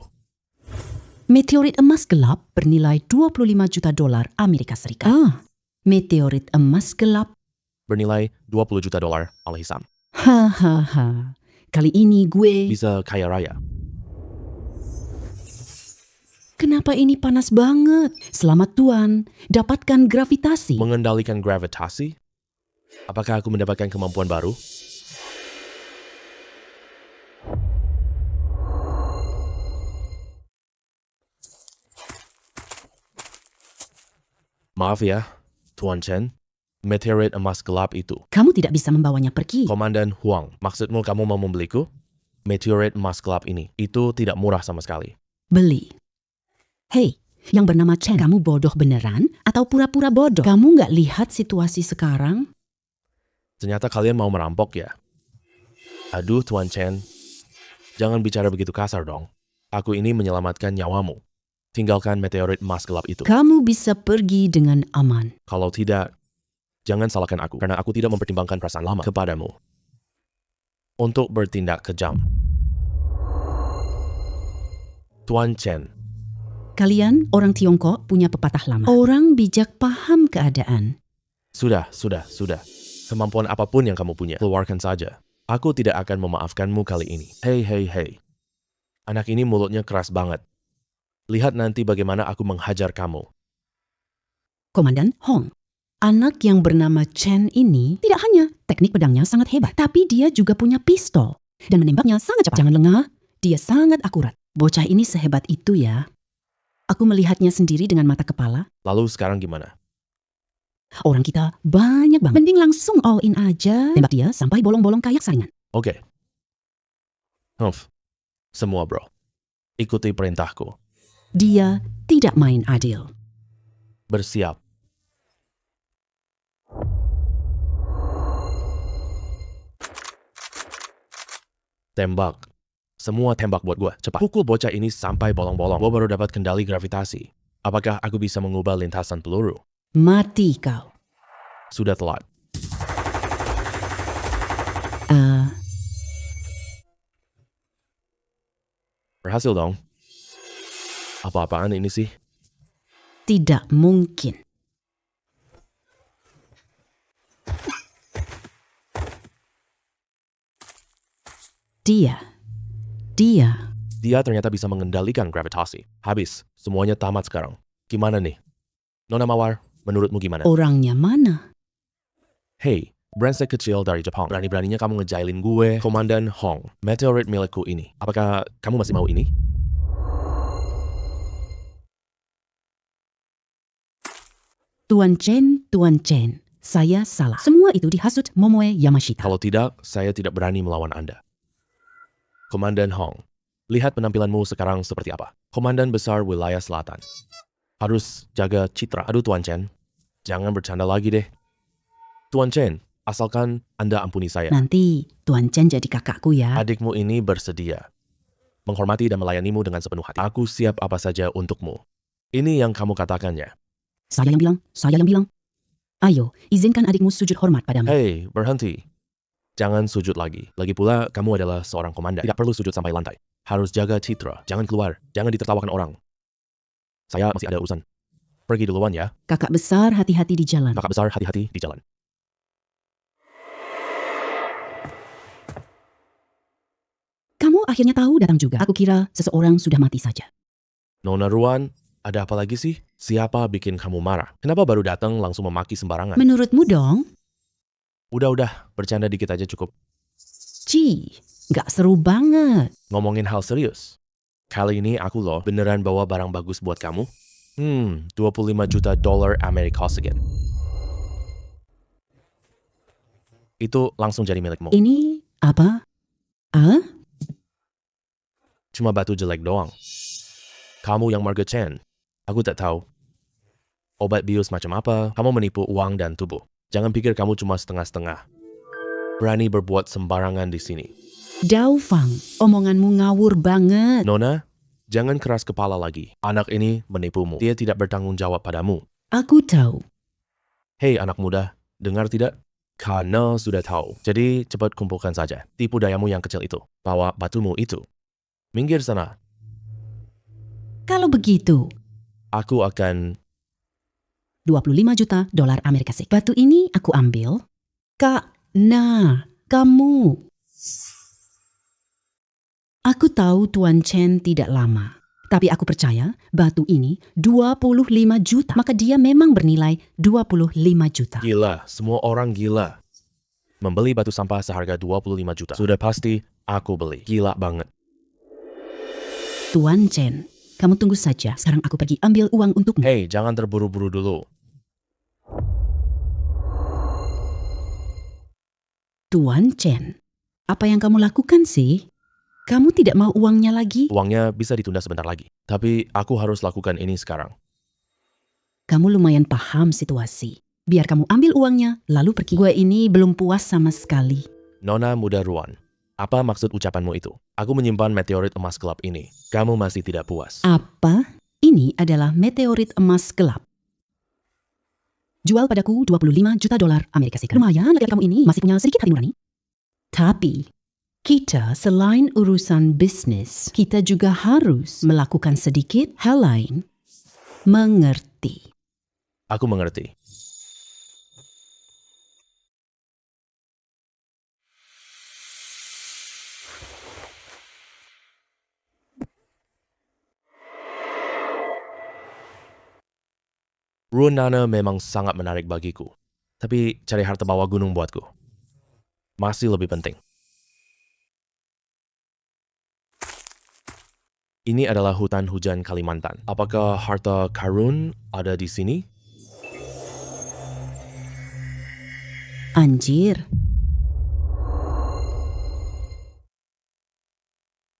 Meteorit emas gelap bernilai 25 juta dolar Amerika Serikat. Meteorit emas gelap Bernilai 20 juta dolar alhisam. Hahaha. Kali ini gue... Bisa kaya raya. Kenapa ini panas banget? Selamat Tuan, dapatkan gravitasi. Mengendalikan gravitasi? Apakah aku mendapatkan kemampuan baru? Maaf ya, Tuan Chen. Meteorit emas gelap itu. Kamu tidak bisa membawanya pergi. Komandan Huang, maksudmu kamu mau membeliku? Meteorit emas gelap ini, itu tidak murah sama sekali. Beli. Hei, yang bernama Chen, kamu bodoh beneran atau pura-pura bodoh? Kamu nggak lihat situasi sekarang? Ternyata kalian mau merampok ya? Aduh, Tuan Chen. Jangan bicara begitu kasar dong. Aku ini menyelamatkan nyawamu. Tinggalkan meteorit emas gelap itu. Kamu bisa pergi dengan aman. Kalau tidak, jangan salahkan aku karena aku tidak mempertimbangkan perasaan lama kepadamu. Untuk bertindak kejam. Tuan Chen, Kalian, orang Tiongkok, punya pepatah lama. Orang bijak paham keadaan. sudah. Kemampuan apapun yang kamu punya, keluarkan saja. Aku tidak akan memaafkanmu kali ini. Hei. Anak ini mulutnya keras banget. Lihat nanti bagaimana aku menghajar kamu. Komandan Hong, anak yang bernama Chen ini tidak hanya teknik pedangnya sangat hebat, tapi dia juga punya pistol. Dan menembaknya sangat cepat. Jangan lengah, dia sangat akurat. Bocah ini sehebat itu ya. Aku melihatnya sendiri dengan mata kepala. Lalu sekarang gimana? Orang kita banyak banget. Mending langsung all in aja. Tembak dia sampai bolong-bolong kayak saringan. Oke. Semua bro. Ikuti perintahku. Dia tidak main adil. Bersiap. Tembak. Semua tembak buat gue. Cepat. Pukul bocah ini sampai bolong-bolong. Gue baru dapat kendali gravitasi. Apakah aku bisa mengubah lintasan peluru? Mati kau. Sudah telat. Berhasil dong. Apa-apaan ini sih? Tidak mungkin. Dia Dia ternyata bisa mengendalikan gravitasi. Habis. Semuanya tamat sekarang. Gimana nih? Nona Mawar, menurutmu gimana? orangnya mana? Hey, brengsek kecil dari Jepang. Berani-beraninya kamu ngejailin gue, Komandan Hong. Meteorit milikku ini. Apakah kamu masih mau ini? Tuan Chen, saya salah. Semua itu dihasut Momoe Yamashita. Kalau tidak, saya tidak berani melawan Anda. Komandan Hong, lihat penampilanmu sekarang seperti apa. Komandan Besar Wilayah Selatan. Harus jaga citra. Aduh Tuan Chen, jangan bercanda lagi deh. Tuan Chen, asalkan Anda ampuni saya. Nanti Tuan Chen jadi kakakku ya. Adikmu ini bersedia menghormati dan melayanimu dengan sepenuh hati. Aku siap apa saja untukmu. Ini yang kamu katakannya. Saya yang bilang. Ayo, izinkan adikmu sujud hormat padamu. Hei, berhenti. Jangan sujud lagi. Lagi pula, kamu adalah seorang komandan. Tidak perlu sujud sampai lantai. Harus jaga citra. Jangan keluar. Jangan ditertawakan orang. Saya masih ada urusan. Pergi duluan ya. Kakak besar, hati-hati di jalan. Kakak besar, hati-hati di jalan. Kamu akhirnya tahu datang juga. Aku kira seseorang sudah mati saja. Nona Ruan, ada apa lagi sih? Siapa bikin kamu marah? Kenapa baru datang langsung memaki sembarangan? Menurutmu dong? Udah, bercanda dikit aja cukup. Gak seru banget. Ngomongin hal serius. Kali ini aku loh beneran bawa barang bagus buat kamu. 25 juta dolar Amerika Serikat. Itu langsung jadi milikmu. Ini apa? Cuma batu jelek doang. Kamu yang Margaret Chen. Aku tak tahu. Obat bius macam apa, kamu menipu uang dan tubuh. Jangan pikir kamu cuma setengah-setengah. Berani berbuat sembarangan di sini. Dao Fang, omonganmu ngawur banget. Nona, jangan keras kepala lagi. Anak ini menipumu. Dia tidak bertanggung jawab padamu. Aku tahu. Hei anak muda, dengar tidak? Karena sudah tahu. Jadi cepat kumpulkan saja. Tipu dayamu yang kecil itu. Bawa batumu itu. Minggir sana. Kalau begitu, Aku akan... 25 juta dolar Amerika Serikat. Batu ini aku ambil. Kamu. Aku tahu Tuan Chen tidak lama. Tapi aku percaya batu ini 25 juta. Maka dia memang bernilai 25 juta. Gila, semua orang gila. Membeli batu sampah seharga 25 juta. Sudah pasti aku beli. Gila banget. Tuan Chen, kamu tunggu saja. Sekarang aku pergi ambil uang untukmu. Hei, jangan terburu-buru dulu. Tuan Chen, apa yang kamu lakukan sih? Kamu tidak mau uangnya lagi? Uangnya bisa ditunda sebentar lagi. Tapi aku harus lakukan ini sekarang. Kamu lumayan paham situasi. Biar kamu ambil uangnya, lalu pergi. Gue ini belum puas sama sekali. Nona muda Ruan, Apa maksud ucapanmu itu? Aku menyimpan meteorit emas gelap ini. Kamu masih tidak puas. Apa? Ini adalah meteorit emas gelap. Jual padaku $25 juta Amerika Serikat. Lumayan, laki-laki kamu ini masih punya sedikit hati nurani. Tapi, kita selain urusan bisnis, kita juga harus melakukan sedikit hal lain. Mengerti. Aku mengerti. Ruang Nana memang sangat menarik bagiku. Tapi cari harta bawah gunung buatku masih lebih penting. Ini adalah hutan hujan Kalimantan. Apakah harta karun ada di sini? Anjir.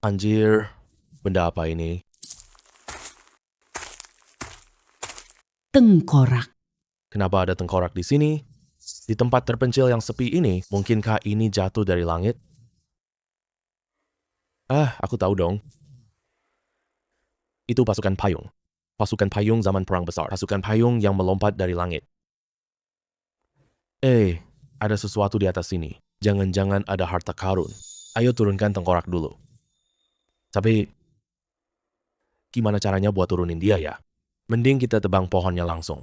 Anjir, benda apa ini? Tengkorak. Kenapa ada tengkorak di sini? Di tempat terpencil yang sepi ini, mungkinkah ini jatuh dari langit? Aku tahu dong. Itu pasukan payung. Pasukan payung zaman perang besar. Pasukan payung yang melompat dari langit. Ada sesuatu di atas sini. Jangan-jangan ada harta karun. Ayo turunkan tengkorak dulu. Tapi, gimana caranya buat turunin dia ya? Mending kita tebang pohonnya langsung.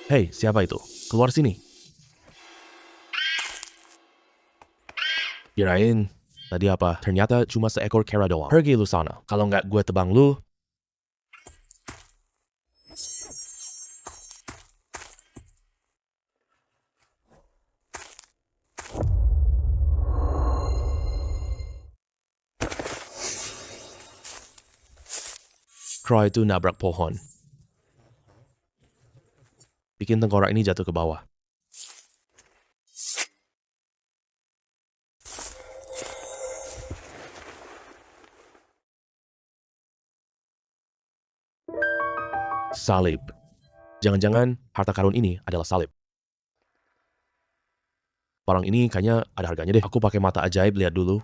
Hei, siapa itu? Keluar sini. Kirain, tadi apa? Ternyata cuma seekor kera doang. Pergi lu sana. Kalau nggak gue tebang lu. Crow itu nabrak pohon. Bikin tengkorak ini jatuh ke bawah. Salib. Jangan-jangan harta karun ini adalah salib. Barang ini kayaknya ada harganya deh. Aku pakai mata ajaib lihat dulu.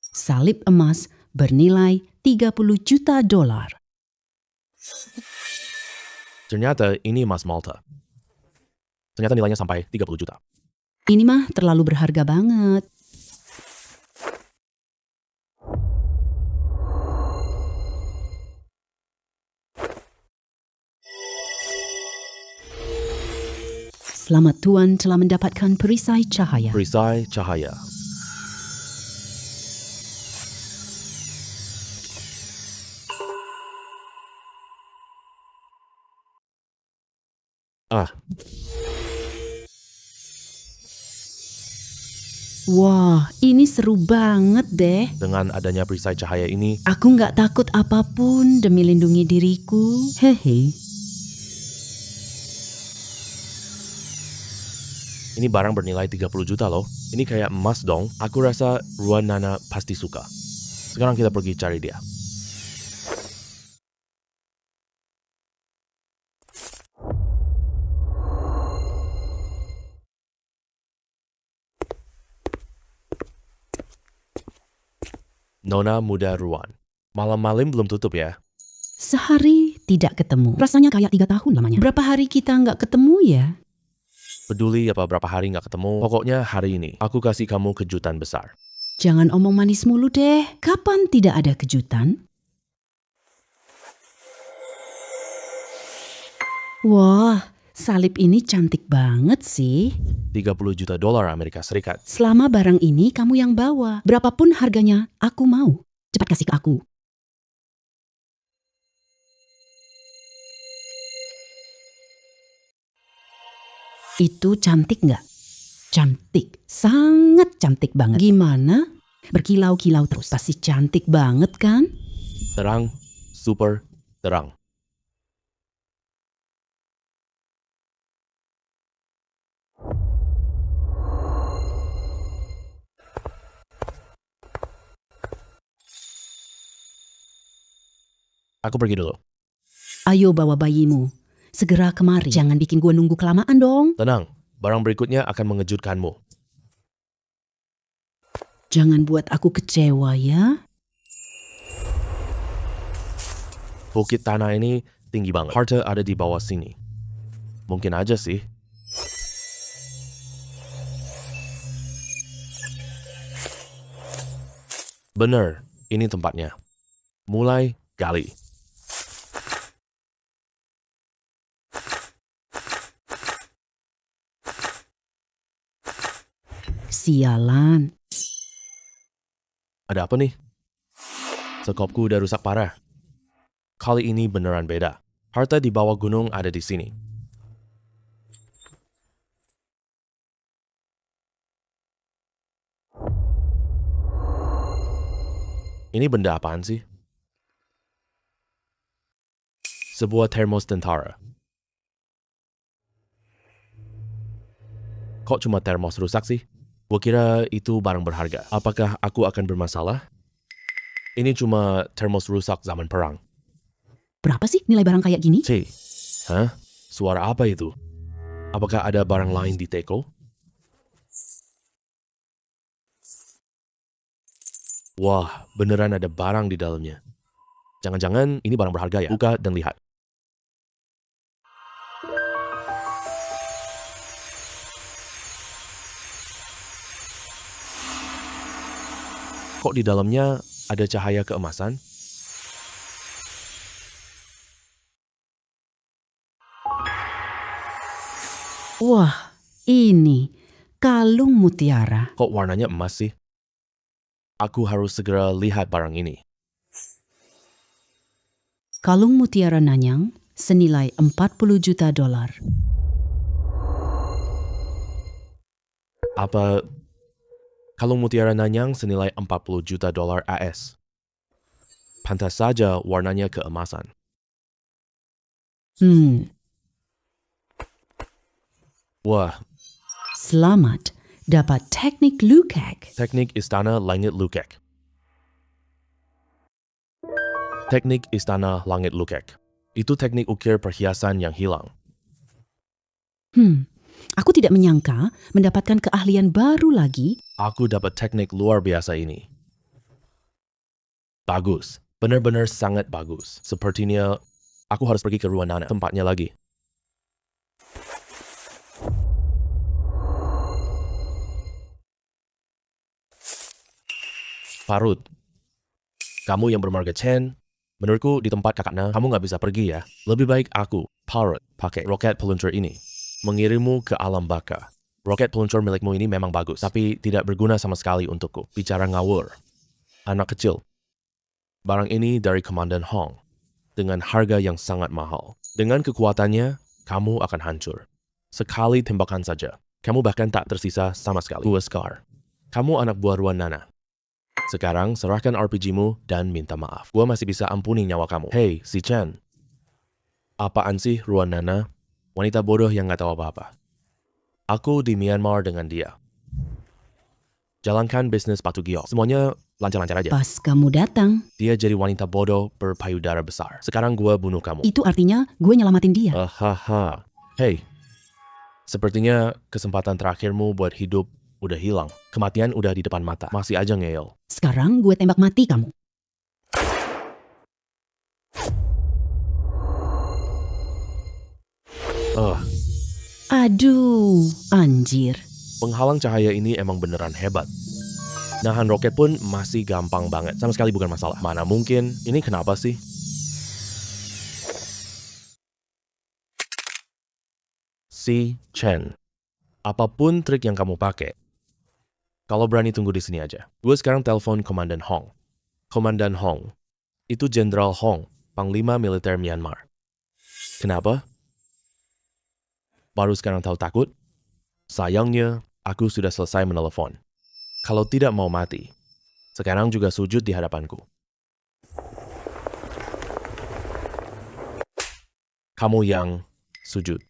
Salib emas bernilai $30 juta. Ternyata ini emas Malta. Ternyata nilainya sampai 30 juta. Ini mah terlalu berharga banget. Selamat Tuan telah mendapatkan perisai cahaya. Perisai cahaya. Wah, ini seru banget deh. Dengan adanya perisai cahaya ini, Aku nggak takut apapun demi lindungi diriku. Hehe. ini barang bernilai 30 juta loh. Ini kayak emas dong. Aku rasa Ruan Nana pasti suka. Sekarang kita pergi cari dia. Nona muda Ruan. Malam-malam belum tutup ya? Sehari tidak ketemu. Rasanya kayak 3 tahun lamanya. Berapa hari kita nggak ketemu ya? Peduli apa berapa hari nggak ketemu, pokoknya hari ini aku kasih kamu kejutan besar. Jangan omong manis mulu deh. Kapan tidak ada kejutan? Wah, salib ini cantik banget sih. 30 juta dolar Amerika Serikat. Selama barang ini kamu yang bawa, berapapun harganya, aku mau. Cepat kasih ke aku. Itu cantik nggak? Cantik, sangat cantik banget. Gimana? Berkilau-kilau terus. Pasti cantik banget kan? Terang, super terang. Aku pergi dulu. Ayo bawa bayimu. segera kemari. Jangan bikin gue nunggu kelamaan dong. Tenang, barang berikutnya akan mengejutkanmu. Jangan buat aku kecewa ya. Bukit tanah ini tinggi banget. Harta ada di bawah sini. Mungkin aja sih. Bener, ini tempatnya. Mulai gali. Sialan. Ada apa nih? Sekopku udah rusak parah. Kali ini beneran beda. Harta di bawah gunung ada di sini. Ini benda apaan sih? Sebuah termos tentara. Kok cuma termos rusak sih? Gua kira itu barang berharga. Apakah aku akan bermasalah? Ini cuma termos rusak zaman perang. Berapa sih nilai barang kayak gini? Hah? Suara apa itu? Apakah ada barang lain di teko? Wah, beneran ada barang di dalamnya. Jangan-jangan ini barang berharga ya? Buka dan lihat. Kok di dalamnya ada cahaya keemasan? Wah, ini kalung mutiara. Kok warnanya emas sih? Aku harus segera lihat barang ini. Kalung mutiara Nanyang senilai $40 juta. Apa kalung mutiara Nanyang senilai $40 juta AS? Pantas saja warnanya keemasan. Wah, Selamat dapat teknik Lukak. teknik Istana Langit Lukak. Teknik Istana Langit Lukak. Itu teknik ukir perhiasan yang hilang. Aku tidak menyangka mendapatkan keahlian baru lagi. Aku dapat teknik luar biasa ini. Bagus. Benar-benar sangat bagus. Sepertinya aku harus pergi ke ruang Nana. Tempatnya lagi. Parut. Kamu yang bermarga Chen, menurutku di tempat kakaknya, kamu nggak bisa pergi ya. Lebih baik aku, Parut, pakai roket peluncur ini. Mengirimmu ke alam baka. Roket peluncur milikmu ini memang bagus, tapi tidak berguna sama sekali untukku. Bicara ngawur. Anak kecil. Barang ini dari Komandan Hong. Dengan harga yang sangat mahal. Dengan kekuatannya, kamu akan hancur. Sekali tembakan saja. Kamu bahkan tak tersisa sama sekali. Gua Scar. Kamu anak buah Ruan Nana. Sekarang serahkan RPG-mu dan minta maaf. Gua masih bisa ampuni nyawa kamu. Hei, si Chen. Apaan sih Ruan Nana? Wanita bodoh yang gak tahu apa-apa. Aku di Myanmar dengan dia. Jalankan bisnis Batu Giok. Semuanya lancar-lancar aja. Pas kamu datang, Dia jadi wanita bodoh berpayudara besar. Sekarang gua bunuh kamu. itu artinya gue nyelamatin dia. Hahaha. Hei. Sepertinya kesempatan terakhirmu buat hidup udah hilang. Kematian udah di depan mata. Masih aja ngeyel. Sekarang gue tembak mati kamu. Aduh, anjir. Penghalang cahaya ini emang beneran hebat. Nahan roket pun masih gampang banget. Sama sekali bukan masalah. Mana mungkin? Ini kenapa sih? Si Chen. Apapun trik yang kamu pakai, kalau berani tunggu di sini aja. Gue sekarang telepon Komandan Hong. Komandan Hong. Itu Jenderal Hong, Panglima Militer Myanmar. Kenapa? Baru sekarang tahu takut? Sayangnya, aku sudah selesai menelepon. Kalau tidak mau mati, sekarang juga sujud di hadapanku. Kamu yang sujud.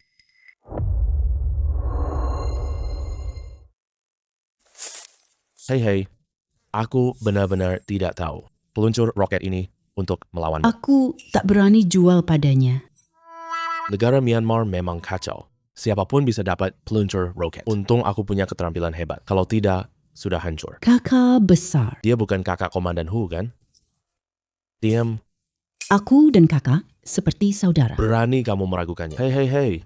Hei, aku benar-benar tidak tahu peluncur roket ini untuk melawanmu. Aku tak berani jual padanya. Negara Myanmar memang kacau. Siapapun bisa dapat peluncur roket. Untung aku punya keterampilan hebat. Kalau tidak, sudah hancur. Kakak besar. Dia bukan kakak Komandan Hu, kan? Diam. Aku dan kakak seperti saudara. Berani kamu meragukannya. Hei.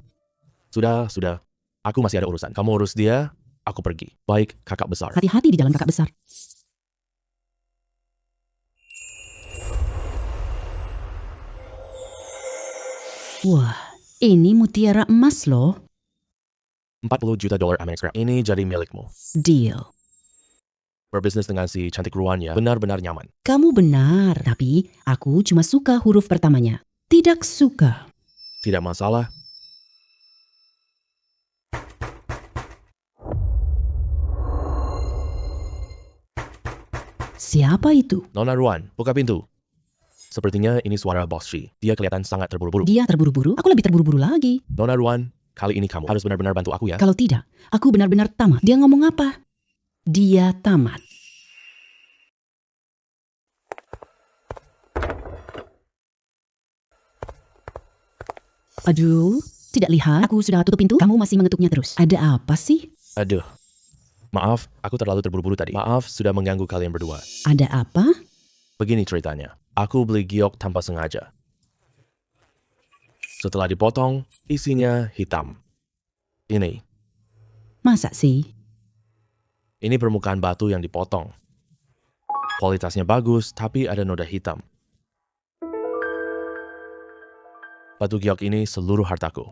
Sudah. Aku masih ada urusan. Kamu urus dia, aku pergi. Baik, kakak besar. Hati-hati di jalan kakak besar. Wah, ini mutiara emas loh. 40 juta dolar Amerika. Ini jadi milikmu. Deal. Berbisnis dengan si cantik ruannya benar-benar nyaman. Kamu benar, tapi aku cuma suka huruf pertamanya. Tidak suka. Tidak masalah. Siapa itu? Nona Ruan, buka pintu. Sepertinya ini suara Bos Shi. Dia kelihatan sangat terburu-buru. Dia terburu-buru? Aku lebih terburu-buru lagi. Nona Ruan, kali ini kamu harus benar-benar bantu aku ya. Kalau tidak, aku benar-benar tamat. Dia ngomong apa? Dia tamat. Aduh, tidak lihat. Aku sudah tutup pintu. Kamu masih mengetuknya terus. Ada apa sih? Aduh. Maaf, aku terlalu terburu-buru tadi. Maaf, sudah mengganggu kalian berdua. Ada apa? Begini ceritanya. Aku beli giok tanpa sengaja. Setelah dipotong, isinya hitam. Ini Masa sih? permukaan batu yang dipotong. Kualitasnya bagus, tapi ada noda hitam. Batu giok ini seluruh hartaku.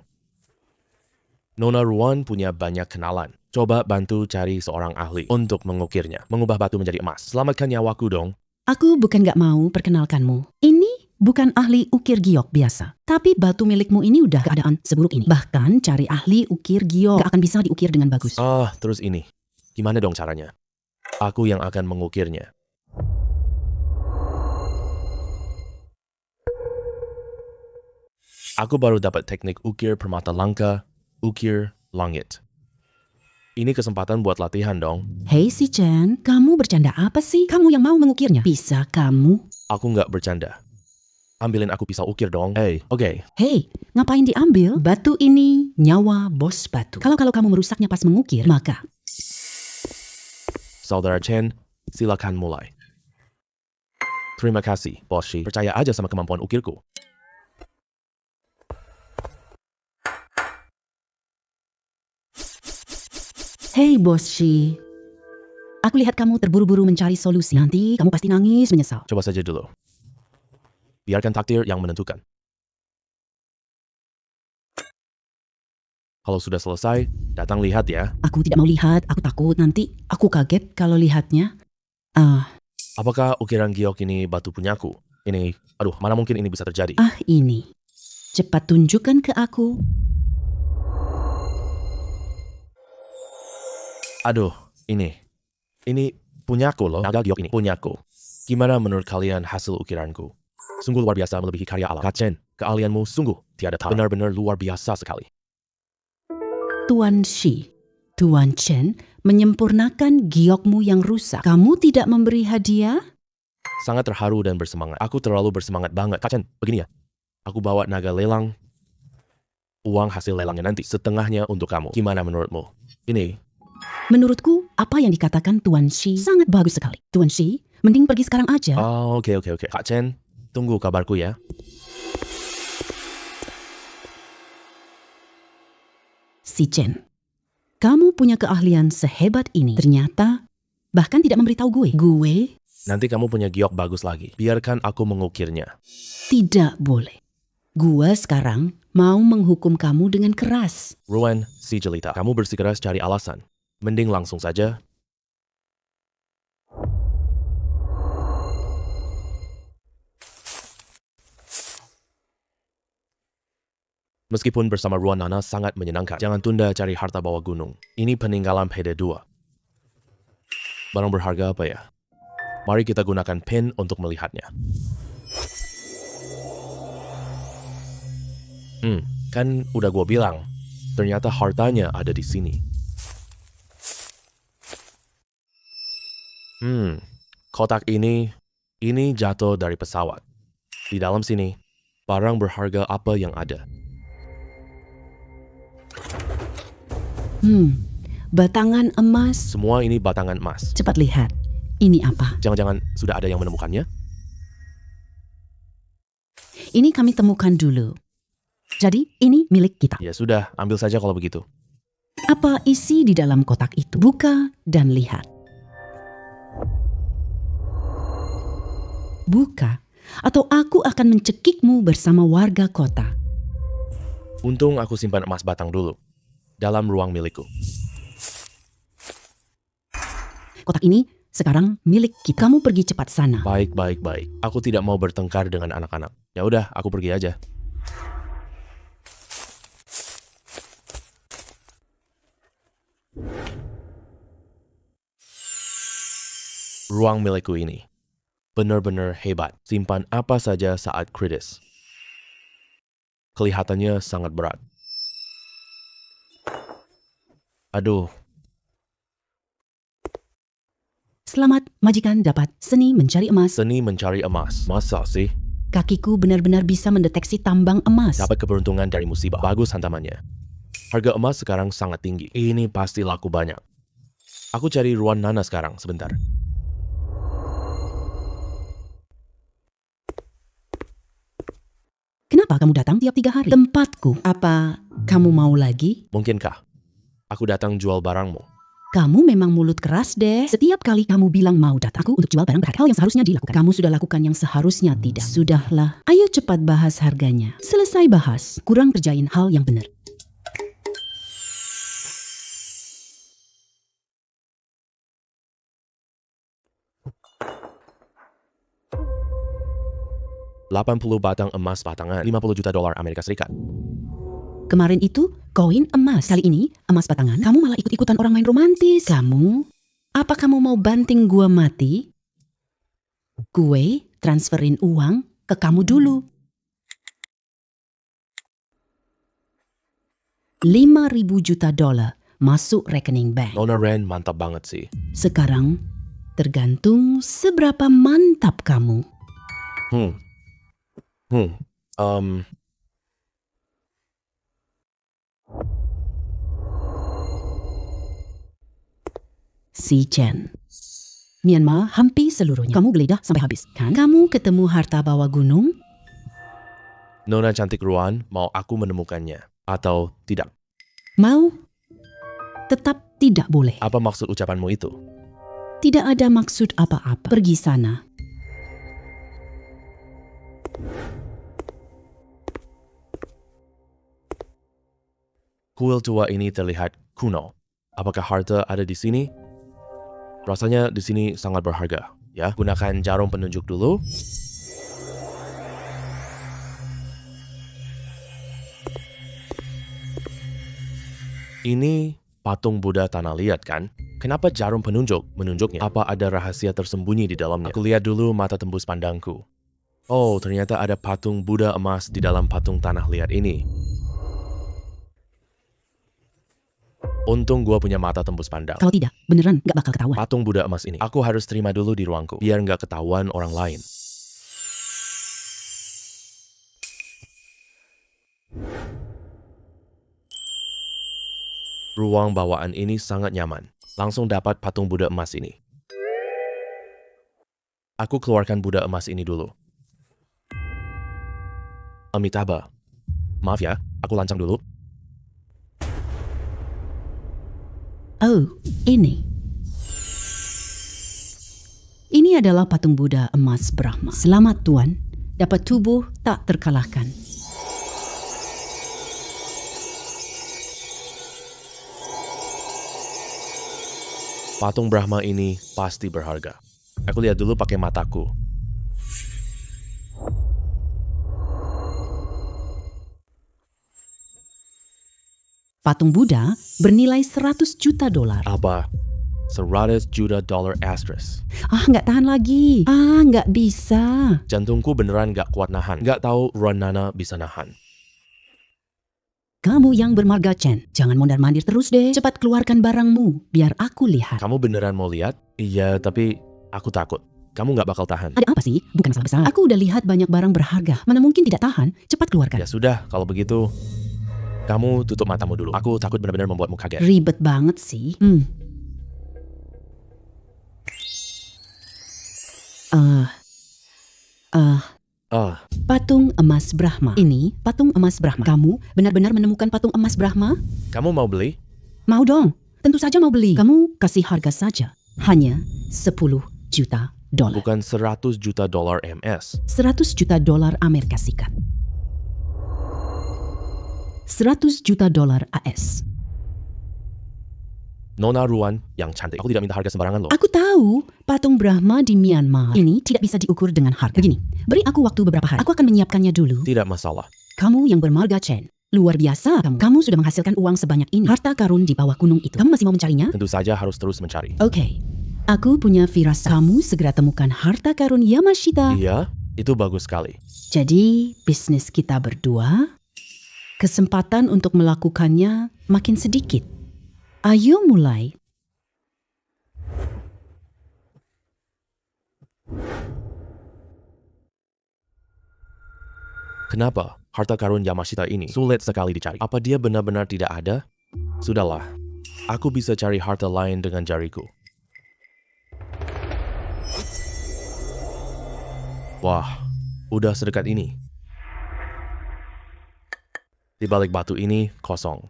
Nona Ruan punya banyak kenalan. Coba bantu cari seorang ahli untuk mengukirnya. Mengubah batu menjadi emas. Selamatkan nyawaku dong. Aku bukan gak mau perkenalkanmu. Ini bukan ahli ukir giok biasa. Tapi batu milikmu ini udah keadaan seburuk ini. Bahkan cari ahli ukir giok gak akan bisa diukir dengan bagus. Terus ini. Gimana dong caranya? Aku yang akan mengukirnya. Aku baru dapat teknik ukir permata langka, ukir langit. Ini kesempatan buat latihan dong. Hei si Chen, kamu bercanda apa sih? Kamu yang mau mengukirnya. Bisa kamu? Aku nggak bercanda. Ambilin aku pisau ukir dong. Oke. Hei, ngapain diambil? Batu ini nyawa bos batu. Kalau kamu merusaknya pas mengukir, maka... Saudara Chen, silakan mulai. Terima kasih, Bos Shi. Percaya aja sama kemampuan ukirku. Hei Bos Shi, aku lihat kamu terburu-buru mencari solusi. Nanti kamu pasti nangis menyesal. Coba saja dulu. Biarkan takdir yang menentukan. Kalau sudah selesai, datang lihat ya. Aku tidak mau lihat, aku takut. Nanti aku kaget kalau lihatnya. Apakah ukiran giok ini batu punyaku? Mana mungkin ini bisa terjadi? Ini. Cepat tunjukkan ke aku. Ini punyaku loh. Naga giok ini punyaku. Gimana menurut kalian hasil ukiranku? Sungguh luar biasa melebihi karya alam. Kak Chen, keahlianmu sungguh tiada tara. Benar-benar luar biasa sekali. Tuan Shi, Tuan Chen menyempurnakan giokmu yang rusak. Kamu tidak memberi hadiah? Sangat terharu dan bersemangat. Aku terlalu bersemangat banget. Kak Chen, begini ya. Aku bawa naga lelang. Uang hasil lelangnya nanti. Setengahnya untuk kamu. Gimana menurutmu? Menurutku, apa yang dikatakan Tuan Shi sangat bagus sekali. Tuan Shi, mending pergi sekarang aja. Oke. Kak Chen, tunggu kabarku ya. Si Chen, kamu punya keahlian sehebat ini. Ternyata, bahkan tidak memberitahu gue. Nanti kamu punya giok bagus lagi. Biarkan aku mengukirnya. Tidak boleh. Gue sekarang mau menghukum kamu dengan keras. Ruan, si jelita. Kamu bersikeras cari alasan. Mending langsung saja. Meskipun bersama Ruan Nana sangat menyenangkan, jangan tunda cari harta bawah gunung. Ini peninggalan PD2. Barang berharga apa ya? Mari kita gunakan pen untuk melihatnya. Kan udah gue bilang, ternyata hartanya ada di sini. Kotak ini jatuh dari pesawat. Di dalam sini, barang berharga apa yang ada? Batangan emas. Semua ini batangan emas. Cepat lihat. Ini apa? Jangan-jangan sudah ada yang menemukannya? Ini kami temukan dulu. Jadi, ini milik kita. Ya sudah, ambil saja kalau begitu. Apa isi di dalam kotak itu? Buka dan lihat. Buka, atau aku akan mencekikmu bersama warga kota. Untung aku simpan emas batang dulu. Dalam ruang milikku. Kotak ini sekarang milik kita. Kamu pergi cepat sana. Baik. Aku tidak mau bertengkar dengan anak-anak. Ya udah, aku pergi aja. Ruang milikku ini benar-benar hebat. Simpan apa saja saat kritis. Kelihatannya sangat berat. Aduh, Selamat, majikan dapat seni mencari emas. seni mencari emas. Masa sih? Kakiku benar-benar bisa mendeteksi tambang emas. Dapat keberuntungan dari musibah. Bagus hantamannya. Harga emas sekarang sangat tinggi. Ini pasti laku banyak. Aku cari ruang Nana sekarang, sebentar. Kenapa kamu datang tiap 3 hari? Tempatku. Apa kamu mau lagi? Mungkinkah aku datang jual barangmu? Kamu memang mulut keras deh. Setiap kali kamu bilang mau datang aku untuk jual barang berharga, hal yang seharusnya dilakukan. Kamu sudah lakukan yang seharusnya tidak. Sudahlah, ayo cepat bahas harganya. Selesai bahas, kurang kerjain hal yang benar. $80 batang emas batangan, $50 juta Amerika Serikat. Kemarin itu koin emas. Kali ini emas batangan. Kamu malah ikut-ikutan orang main romantis. Apa kamu mau banting gua mati? Gue transferin uang ke kamu dulu. $5.000 juta masuk rekening bank. Nona Ren mantap banget sih. Sekarang tergantung seberapa mantap kamu. Si Chen. Myanmar hampir seluruhnya. Kamu geledah sampai habis, kan? Kamu ketemu harta bawah gunung? Nona cantik Ruan, mau aku menemukannya atau tidak? Mau? Tetap tidak boleh. Apa maksud ucapanmu itu? Tidak ada maksud apa-apa. Pergi sana. Kuil tua ini terlihat kuno. Apakah harta ada di sini? Rasanya di sini sangat berharga. Ya, gunakan jarum penunjuk dulu. Ini patung Buddha tanah liat kan? Kenapa jarum penunjuk menunjuknya? Apa ada rahasia tersembunyi di dalamnya? Aku lihat dulu mata tembus pandangku. Oh, ternyata ada patung Buddha emas di dalam patung tanah liat ini. Untung gua punya mata tembus pandang. Kalau tidak, beneran gak bakal ketahuan. Patung Buddha emas ini, aku harus terima dulu di ruangku, biar nggak ketahuan orang lain. Ruang bawaan ini sangat nyaman. Langsung dapat patung Buddha emas ini. Aku keluarkan Buddha emas ini dulu. Amitabha, maaf ya, aku lancang dulu. Oh, ini. Ini adalah patung Buddha emas Brahma. Selamat Tuan, dapat tubuh tak terkalahkan. Patung Brahma ini pasti berharga. Aku lihat dulu pakai mataku. Patung Buddha bernilai $100 juta. Apa? $100 juta asterisk. Nggak tahan lagi. Nggak bisa. Jantungku beneran nggak kuat nahan. Nggak tahu Ruan Nana bisa nahan. Kamu yang bermarga Chen, jangan mondar-mandir terus deh. Cepat keluarkan barangmu, biar aku lihat. Kamu beneran mau lihat? Iya, tapi aku takut. Kamu nggak bakal tahan. Ada apa sih? Bukan masalah besar. Aku udah lihat banyak barang berharga. Mana mungkin tidak tahan? Cepat keluarkan. Ya sudah, kalau begitu. Kamu tutup matamu dulu. Aku takut benar-benar membuatmu kaget. Ribet banget sih. Patung emas Brahma. Ini patung emas Brahma. Kamu benar-benar menemukan patung emas Brahma? Kamu mau beli? Mau dong. Tentu saja mau beli. Kamu kasih harga saja. Hanya 10 juta dolar. Bukan 100 juta dolar MS. 100 juta dolar Amerika Serikat. 100 juta dolar AS. Nona Ruan yang cantik. Aku tidak minta harga sembarangan loh. Aku tahu patung Brahma di Myanmar ini tidak bisa diukur dengan harga. Begini, beri aku waktu beberapa hari. Aku akan menyiapkannya dulu. Tidak masalah. Kamu yang bermarga Chen. Luar biasa kamu. Kamu sudah menghasilkan uang sebanyak ini. Harta karun di bawah gunung itu. Kamu masih mau mencarinya? Tentu saja harus terus mencari. Oke. Aku punya firasat. Kamu segera temukan harta karun Yamashita. Iya, itu bagus sekali. Jadi, bisnis kita berdua, kesempatan untuk melakukannya makin sedikit. Ayo mulai. Kenapa harta karun Yamashita ini sulit sekali dicari? Apa dia benar-benar tidak ada? Sudahlah, aku bisa cari harta lain dengan jariku. Wah, udah sedekat ini. Di balik batu ini kosong.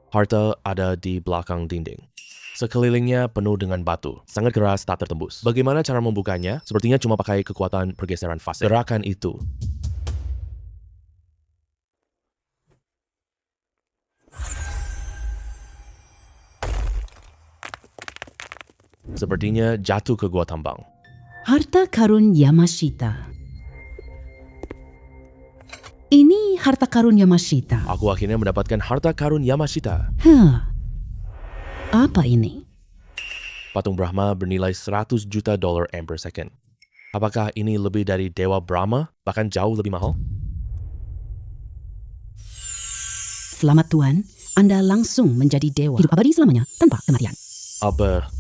Harta ada di belakang dinding. Sekelilingnya penuh dengan batu, sangat keras tak tertembus. Bagaimana cara membukanya? Sepertinya cuma pakai kekuatan pergeseran fase. Gerakan itu. Sepertinya jatuh ke gua tambang. Harta karun Yamashita. Ini harta karun Yamashita. Aku akhirnya mendapatkan harta karun Yamashita. Apa ini? Patung Brahma bernilai 100 juta dolar per second. Apakah ini lebih dari Dewa Brahma? Bahkan jauh lebih mahal? Selamat Tuan, Anda langsung menjadi dewa. Hidup abadi selamanya, tanpa kematian. Apa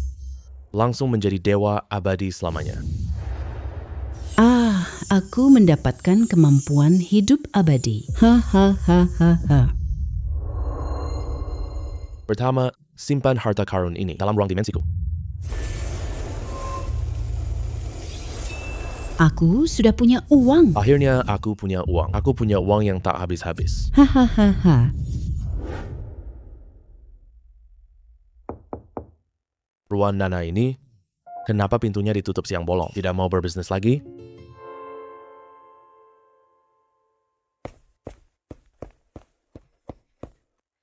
langsung menjadi dewa abadi selamanya? Aku mendapatkan kemampuan hidup abadi. Hahaha. Pertama, simpan harta karun ini dalam ruang dimensiku. Aku sudah punya uang. Akhirnya aku punya uang. Aku punya uang yang tak habis-habis. Hahaha. Ruang Nana ini, kenapa pintunya ditutup siang bolong? Tidak mau berbisnis lagi?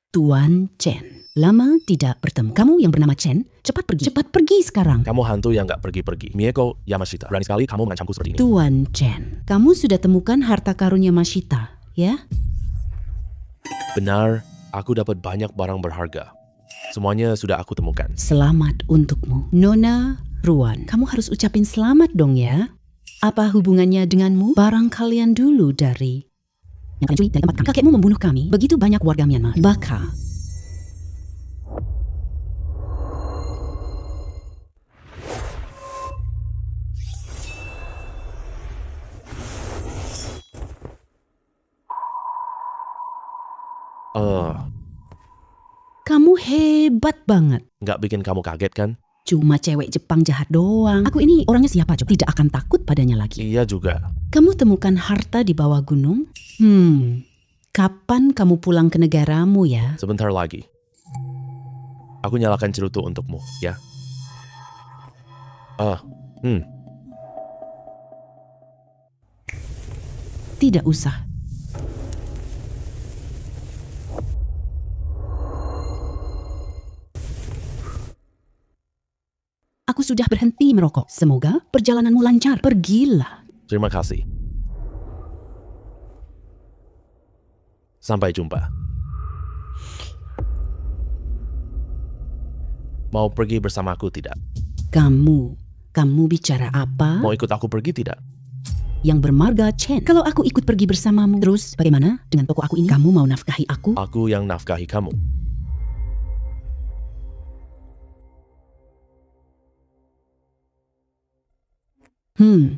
Tuan Chen, lama tidak bertemu. Kamu yang bernama Chen, cepat pergi. Cepat pergi sekarang. Kamu hantu yang gak pergi-pergi. Mieko Yamashita, berani sekali kamu mengancamku seperti ini. Tuan Chen, kamu sudah temukan harta karun Yamashita, ya? Benar, aku dapat banyak barang berharga. Semuanya sudah aku temukan. Selamat untukmu. Nona Ruan, kamu harus ucapin selamat dong ya. Apa hubungannya denganmu? Barang kalian dulu dari... Yang paling cuy dari tempat kami. Kakekmu membunuh kami. Begitu banyak warga Myanmar. Baka. Kamu hebat banget. Nggak bikin kamu kaget kan? Cuma cewek Jepang jahat doang. Aku ini orangnya siapa coba? Tidak akan takut padanya lagi. Iya juga. Kamu temukan harta di bawah gunung? Kapan kamu pulang ke negaramu ya? Sebentar lagi. Aku nyalakan cerutu untukmu, ya. Tidak usah. Aku sudah berhenti merokok. Semoga perjalananmu lancar. Pergilah. Terima kasih. Sampai jumpa. Mau pergi bersamaku tidak? Kamu bicara apa? Mau ikut aku pergi tidak? Yang bermarga Chen. Kalau aku ikut pergi bersamamu, terus bagaimana dengan toko aku ini? Kamu mau nafkahi aku? Aku yang nafkahi kamu. Hmm.